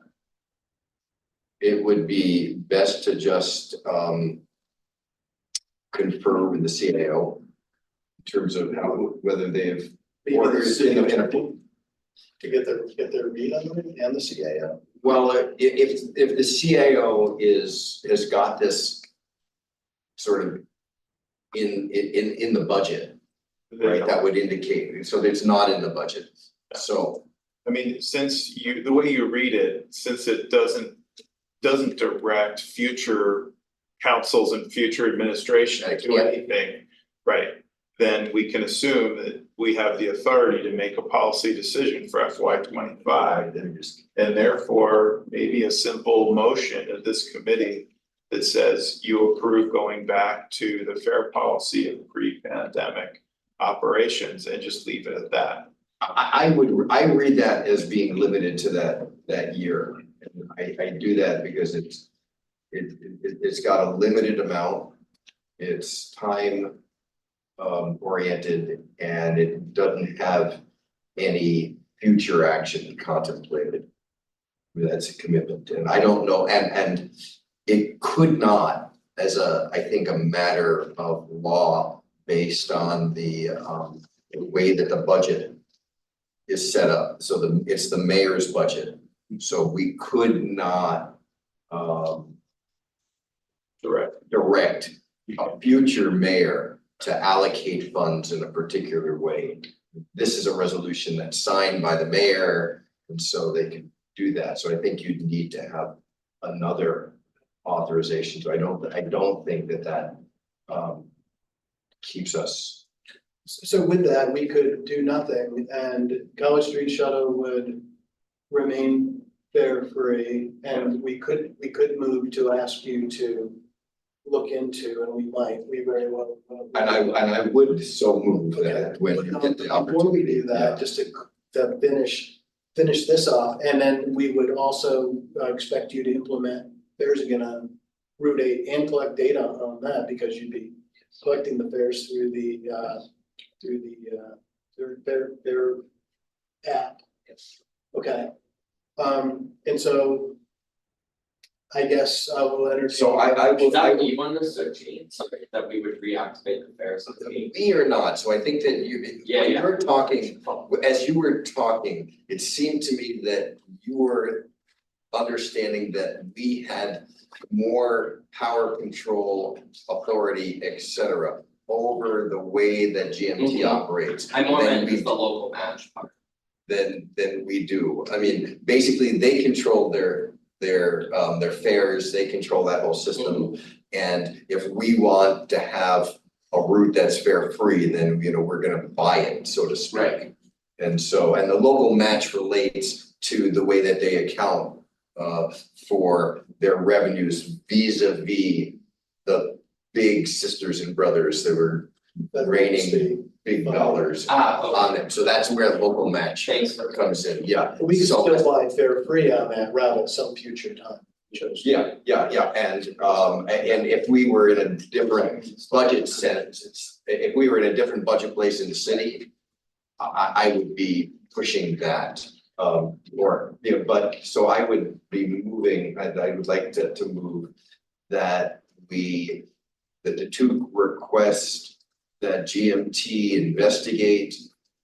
it would be best to just confer with the CAO in terms of whether they've Maybe the ordered city in a. attorney to get their read on it and the CAO. Well, if the CAO has got this sort of in the budget, right, that would indicate, so it's not in the budget, so. I mean, the way you read it, since it doesn't direct future councils and future administration to do anything, right? Then we can assume that we have the authority to make a policy decision for FY25. And therefore, maybe a simple motion of this committee that says you approve going back to the fare policy of pre-pandemic operations and just leave it at that. I read that as being limited to that year. And I do that because it's got a limited amount. It's time oriented, and it doesn't have any future action contemplated. That's a commitment, and I don't know, and it could not, as I think a matter of law, based on the way that the budget is set up. So it's the mayor's budget, so we could not direct a future mayor to allocate funds in a particular way. This is a resolution that's signed by the mayor, and so they can do that. So I think you'd need to have another authorization. So I don't think that keeps us. So with that, we could do nothing and College Street shuttle would remain fare free, and we could move to ask you to look into, and we very well. And I would so move that when you get the opportunity. Before we do that, just to finish this off, and then we would also expect you to implement fares again on Route 8 and collect data on that, because you'd be collecting the fares through their app. Yes. Okay. And so I guess I will entertain. So I will. Is that you on this or Gene? Sorry, that we would reactivate the fares of the meeting? Me or not, so I think that when you were talking, as you were talking, it seemed to me that you were understanding that we had more power, control, authority, etc. over the way that GMT operates. I'm more than than just the local match part. than we do. I mean, basically, they control their fares, they control that whole system. And if we want to have a route that's fare free, then we're gonna buy it, so to speak. Right. And so, and the local match relates to the way that they account for their revenues vis-a-vis the big sisters and brothers that were raining big dollars on them. So that's where the local match Thanks for comes in, yeah. We can So- still buy fare free on that route at some future time. Yeah, and if we were in a different budget sense, if we were in a different budget place in the city, I would be pushing that more, but so I would be moving, I would like to move that the two requests that GMT investigate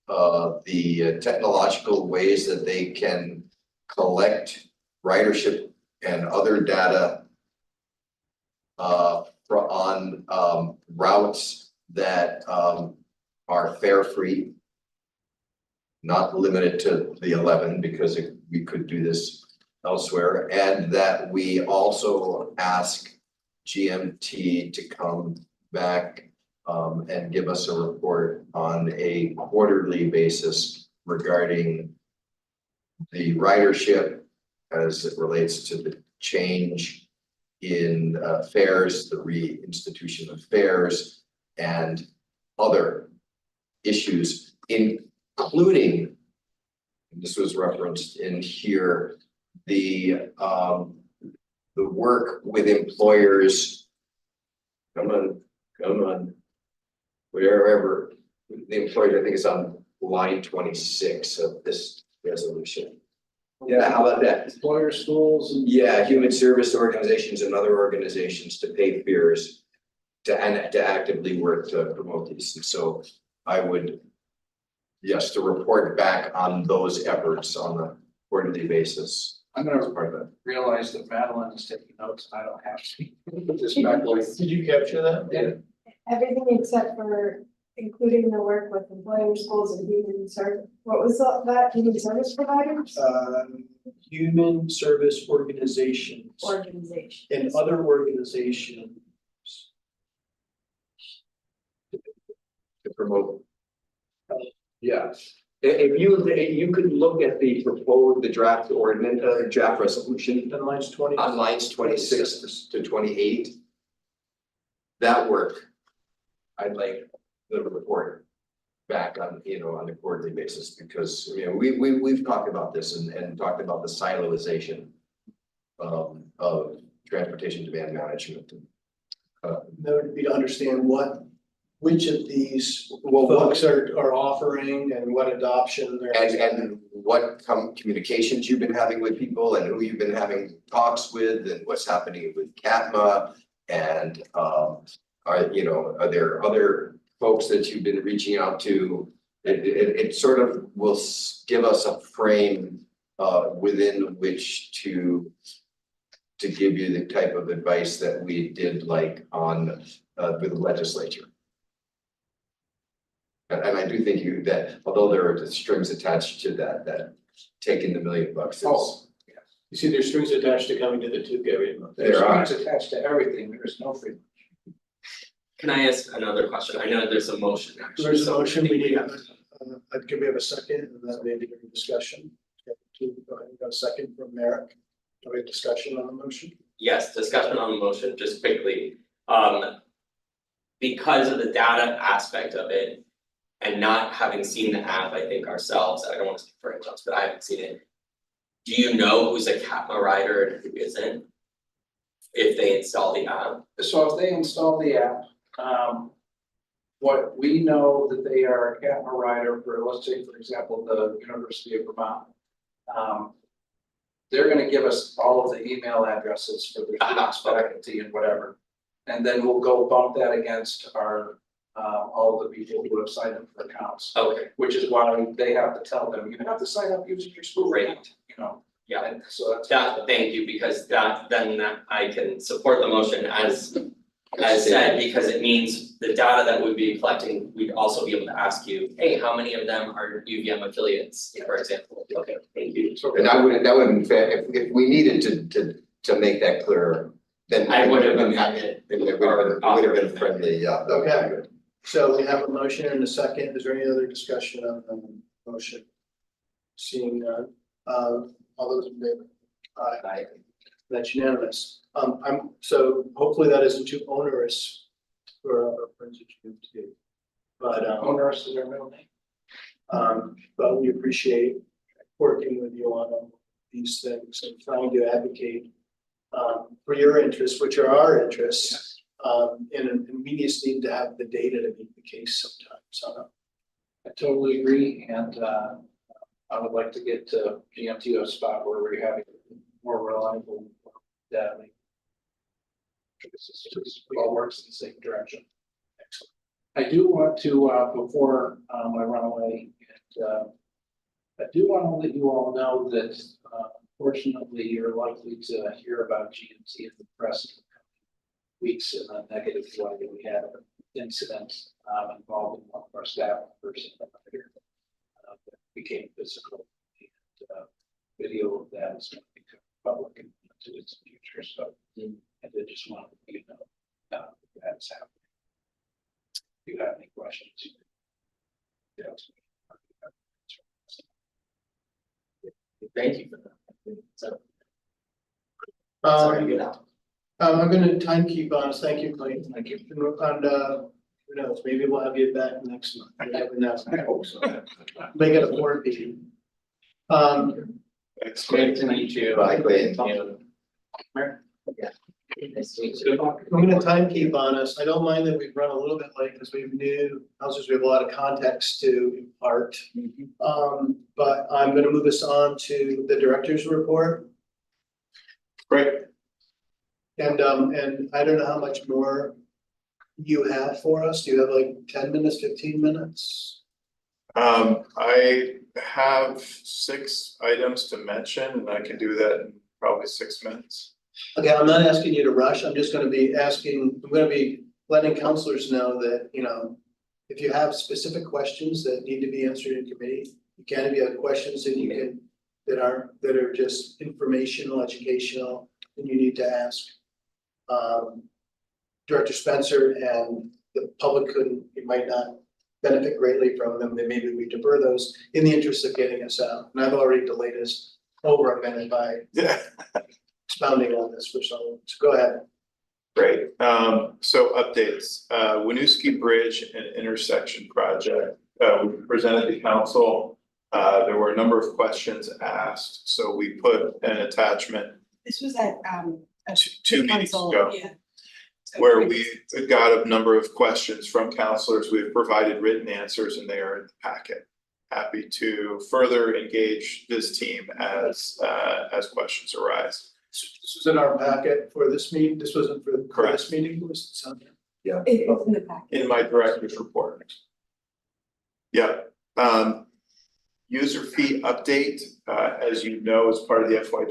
the technological ways that they can collect ridership and other data on routes that are fare free, not limited to the 11, because we could do this elsewhere, and that we also ask GMT to come back and give us a report on a quarterly basis regarding the ridership as it relates to the change in fares, the reinstitution of fares, and other issues, including, and this was referenced in here, the work with employers. Come on, wherever the employers, I think it's on line 26 of this resolution. Yeah, how about that? Employer schools and. Yeah, human service organizations and other organizations to pay fares to actively work to promote these. And so I would, yes, to report back on those efforts on a quarterly basis. I'm As gonna part of that. realize that Madeline is taking notes and I don't have to. Just back away. Did you capture that? Yeah. Everything except for including the work with employer schools and human service, what was that, human service providers? Human service organizations Organization. and other organizations. To promote. Yes, if you could look at the draft ordinance, draft resolution And lines 20. on lines 26 to 28. That work, I'd like the report back on, on a quarterly basis, because, we've talked about this and talked about the siloization of transportation demand management. That would be to understand which of these folks are offering and what adoption they're. And what communications you've been having with people and who you've been having talks with and what's happening with CATMA and are there other folks that you've been reaching out to? It sort of will give us a frame within which to give you the type of advice that we did like on with the legislature. And I do think that although there are the strings attached to that taking the $1 million is. Oh, yes. You see, there's strings attached to coming to the 2 area. There's There are. strings attached to everything. There is no free. Can I ask another question? I know there's a motion actually. There's a so I motion, think we need, have- can we have a second, and then maybe a discussion? Go ahead, got a second from Merrick. Do we have discussion on the motion? Yes, discussion on the motion, just quickly. Because of the data aspect of it and not having seen the app, I think ourselves, I don't want to speak for anyone else, but I haven't seen it. Do you know who's a CATMA rider and who isn't? If they install the app? So if they install the app, what we know that they are a CATMA rider for, let's say, for example, the University of Vermont. They're gonna give us all of the email addresses for their students, faculty and whatever. And then we'll go bump that against our, all of the people who have signed up for accounts. Okay, Which is why they have to tell them, you have to sign up using your school Great. account, yeah. And so that's. Thank you, because then I can support the motion as said, because it means the data that we'd be collecting, we'd also be able to ask you, hey, how many of them are UVM affiliates, for example? Okay, thank you. And that wouldn't be fair, if we needed to make that clearer, then. I would have been amended. It would have been friendly, yeah. that would be Okay. good. So we have a motion and a second. Is there any other discussion on the motion? Seeing none, all those in favor? Aye. That's unanimous. So hopefully that isn't too onerous for our friends at GMT. But Owners is their middle name. but we appreciate working with you on all these things and trying to advocate for your interests, which are our interests. And we just need to have the data to make the case sometimes. So I totally agree, and I would like to get GMT to a spot where we're having more reliable data. This all works in the same direction. Excellent. I do want to, before I run away, and I do want to let you all know that unfortunately you're likely to hear about GMT in the press in the coming weeks in a negative way. We had an incident involving one of our staff members in the theater that became physical, and video of that is going to become public into its future. So I did just want to let you know that's happening. If you have any questions, you can ask me. Thank you for that. So, I'm gonna timekeep on us. Thank you, Clayton. Thank you. And who knows, maybe we'll have you back next month. You never know. I hope so. Make it a board meeting. Thanks, Great to meet you. Bye, Clayton. Thank you. Yeah. Nice to meet you. I'm gonna timekeep on us. I don't mind that we've run a little bit late because we've new houses. We have a lot of context to impart. But I'm gonna move us on to the director's report. Great. And I don't know how much more you have for us. Do you have like 10 minutes, 15 minutes? I have 6 items to mention, and I can do that in probably 6 minutes. Okay, I'm not asking you to rush. I'm just gonna be letting counselors know that, if you have specific questions that need to be answered in committee, you can. If you have questions that you can, that are just informational, educational, then you need to ask. Director Spencer and the public you might not benefit greatly from them, then maybe we defer those in the interest of getting us out. And I've already delayed us over a minute by Yeah. expounding on this for someone. So go ahead. Great, so updates, Winooski Bridge and intersection project. we presented to council. There were a number of questions asked, so we put an attachment This was at, two meetings council, ago. yeah. So Where previous- we got a number of questions from counselors. We've provided written answers and they are in the packet. Happy to further engage this team as questions arise. This was in our packet for this meeting, this wasn't for Correct. this meeting, it was something. It's in the packet. In my director's report. Yeah, user fee update, as you know, is part of the FY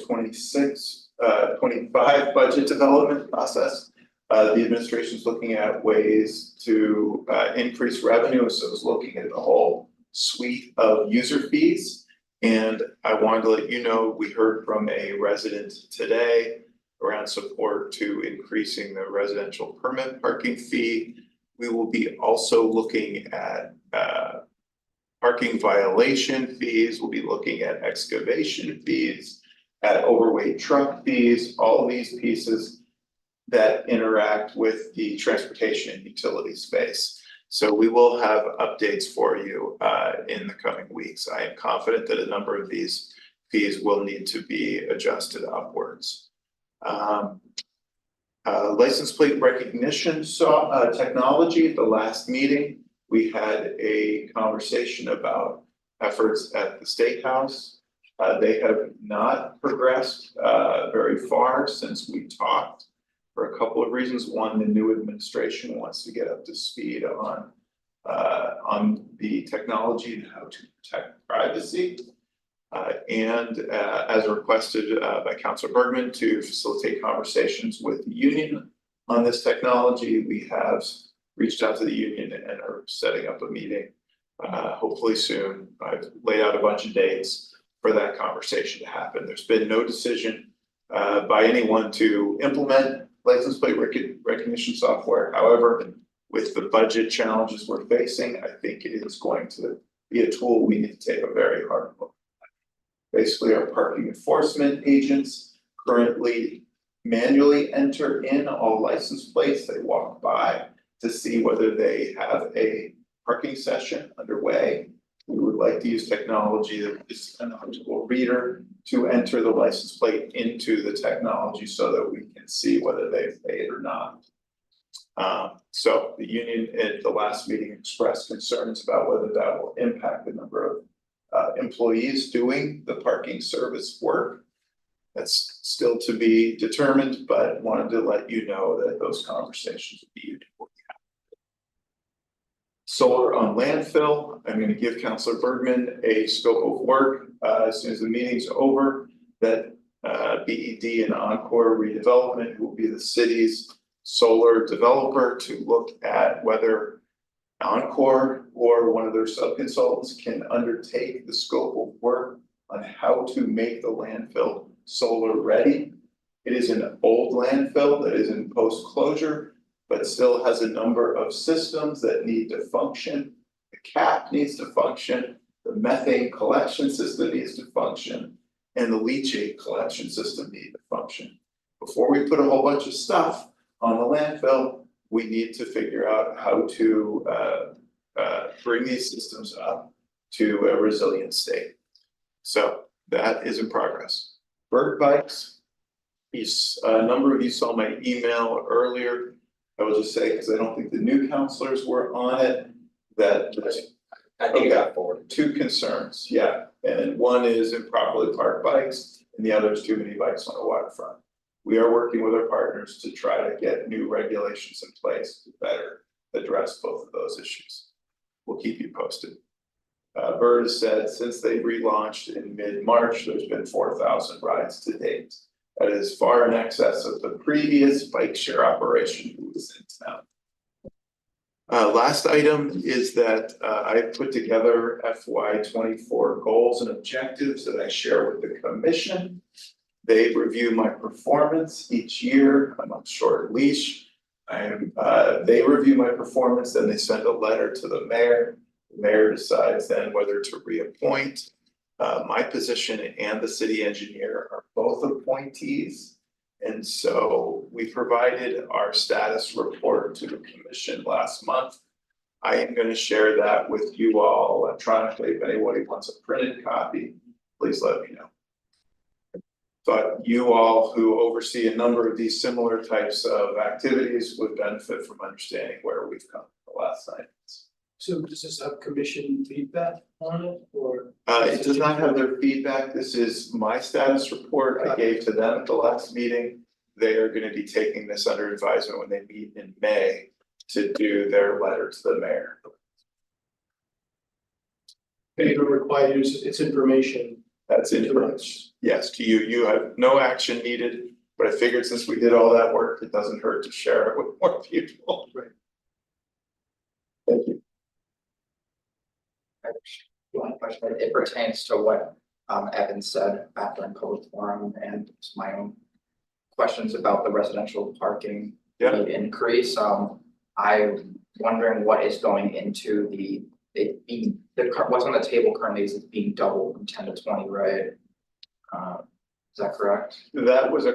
25 budget development process. The administration is looking at ways to increase revenue, so it's looking at the whole suite of user fees. And I wanted to let you know, we heard from a resident today around support to increasing the residential permit parking fee. We will be also looking at parking violation fees, we'll be looking at excavation fees, at overweight truck fees, all these pieces that interact with the transportation and utility space. So we will have updates for you in the coming weeks. I am confident that a number of these fees will need to be adjusted upwards. License plate recognition technology. At the last meeting, we had a conversation about efforts at the State House. They have not progressed very far since we talked for a couple of reasons. One, the new administration wants to get up to speed on the technology and how to protect privacy. And as requested by Councilor Bergman to facilitate conversations with the union on this technology, we have reached out to the union and are setting up a meeting hopefully soon. I've laid out a bunch of dates for that conversation to happen. There's been no decision by anyone to implement license plate recognition software. However, with the budget challenges we're facing, I think it is going to be a tool we need to take a very hard look at. Basically, our parking enforcement agents currently manually enter in all license plates. They walk by to see whether they have a parking session underway. We would like to use technology that is an optical reader to enter the license plate into the technology so that we can see whether they've paid or not. So the union at the last meeting expressed concerns about whether that will impact the number of employees doing the parking service work. That's still to be determined, but wanted to let you know that those conversations will be important. Solar on landfill, I'm gonna give Councilor Bergman a scope of work as soon as the meeting's over, that BED and Encore Redevelopment will be the city's solar developer to look at whether Encore or one of their sub-consultants can undertake the scope of work on how to make the landfill solar ready. It is an old landfill that is in post-closure, but still has a number of systems that need to function. The cap needs to function, the methane collection system needs to function, and the leachate collection system need to function. Before we put a whole bunch of stuff on the landfill, we need to figure out how to bring these systems up to a resilient state. So that is in progress. Bird bikes, a number of you saw my email earlier. I will just say, because I don't think the new counselors were on it, that I think it got forwarded. two concerns, yeah. And one is improperly parked bikes, and the other is too many bikes on the waterfront. We are working with our partners to try to get new regulations in place to better address both of those issues. We'll keep you posted. Bird has said since they relaunched in mid-March, there's been 4,000 rides to date. That is far in excess of the previous bike share operation who was in town. Last item is that I put together FY 24 goals and objectives that I share with the commission. They review my performance each year. I'm on short leash. They review my performance, then they send a letter to the mayor. The mayor decides then whether to reappoint. My position and the city engineer are both appointees. And so we provided our status report to the commission last month. I am gonna share that with you all electronically. If anybody wants a printed copy, please let me know. But you all who oversee a number of these similar types of activities would benefit from understanding where we've come the last 9 months. So does this have commission feedback on it or? It does not have their feedback. This is my status report I gave to them at the last meeting. They are gonna be taking this under advisement when they meet in May to do their letter to the mayor. They don't require use, it's information. That's information. Yes, to you. You have no action needed, but I figured since we did all that work, it doesn't hurt to share it with more people. Right. Thank you. One question, it pertains to what Evan said after in public forum and my own questions about the residential parking need increase. I'm wondering what is going into it being, what's on the table currently is it being doubled from 10 to 20, right? Is that correct? That was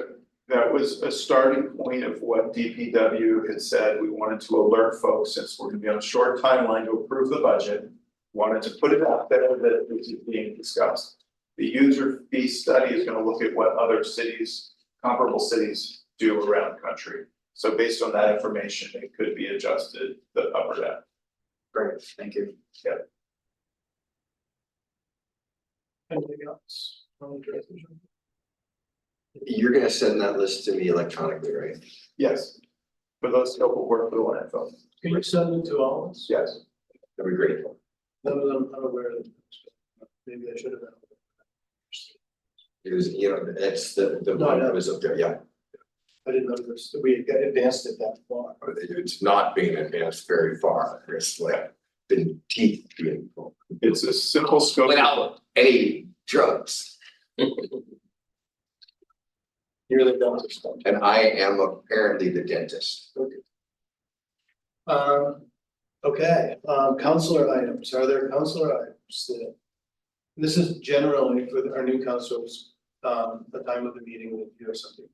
a starting point of what DPW had said. We wanted to alert folks, since we're gonna be on a short timeline to approve the budget. Wanted to put it out there that this is being discussed. The user fee study is gonna look at what other cities, comparable cities do around the country. So based on that information, it could be adjusted the up or down. Great, thank you. Anything else? You're gonna send that list to me electronically, right? Yes. For those scope of work for the landfill. Can you send it to all of us? Yes. That'd be great. None of them unaware of it. Maybe I should have been. It was, that's the No, I one know. that was up there, yeah. I didn't know this, we got advanced it that far. It's not being advanced very far. It's like been teeth being pulled It's a simple scope. without any drugs. You're the doctor stuff. And I am apparently the dentist. Okay, councilor items, are there councilor items that? This is generally for our new councils, the time of the meeting with you or something.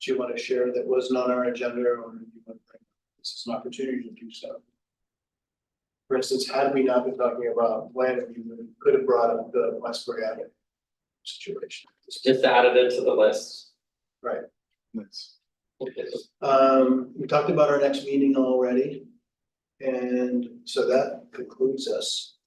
Do you want to share that wasn't on our agenda or do you want to bring, this is an opportunity to do so? For instance, had we not been talking about when we could have brought up the Westbury Avenue situation. Just added it to the list. Right. Yes. We talked about our next meeting already. And so that concludes us.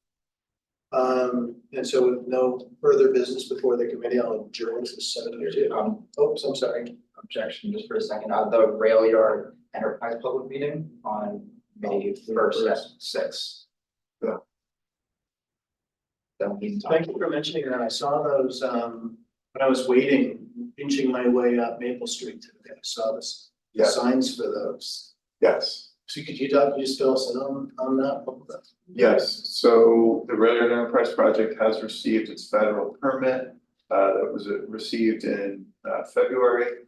And so with no further business before the committee, I'll adjourn to 7:02. Oops, I'm sorry. Objection, just for a second, the rail yard enterprise public meeting on May 1st at 6. Yeah. That means. Thank you for mentioning that. I saw those, when I was waiting, inching my way up Maple Street today. I saw this, the Yeah. signs for those. Yes. So could you just fill us in on that? Yes, so the Railroad Enterprise Project has received its federal permit. That was received in February.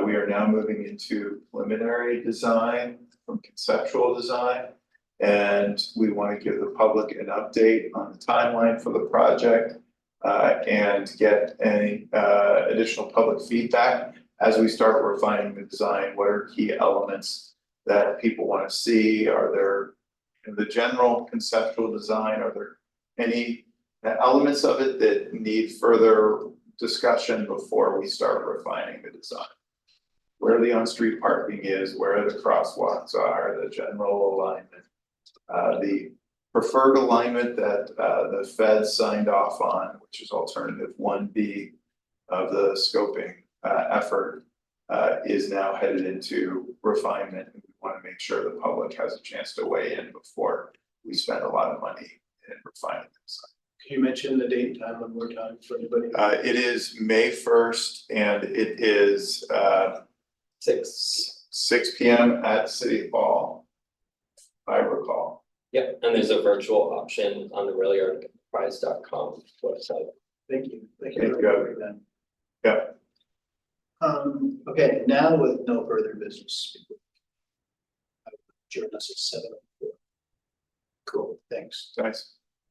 We are now moving into preliminary design from conceptual design. And we want to give the public an update on the timeline for the project. And get any additional public feedback as we start refining the design. What are key elements that people want to see? Are there, in the general conceptual design, are there any elements of it that need further discussion before we start refining the design? Where the on-street parking is, where the crosswalks are, the general alignment. The preferred alignment that the feds signed off on, which is alternative 1B of the scoping effort, is now headed into refinement. And we want to make sure the public has a chance to weigh in before we spend a lot of money in refining this. Can you mention the date and time one more time for anybody? It is May 1st and it is 6 p.m. at City Hall, if I recall. Yep, and there's a virtual option on the railyardenterprise.com website. Thank you. Thank Thank you. you. Yeah. Okay, now with no further business. Join us at 7:04. Cool, thanks. Nice.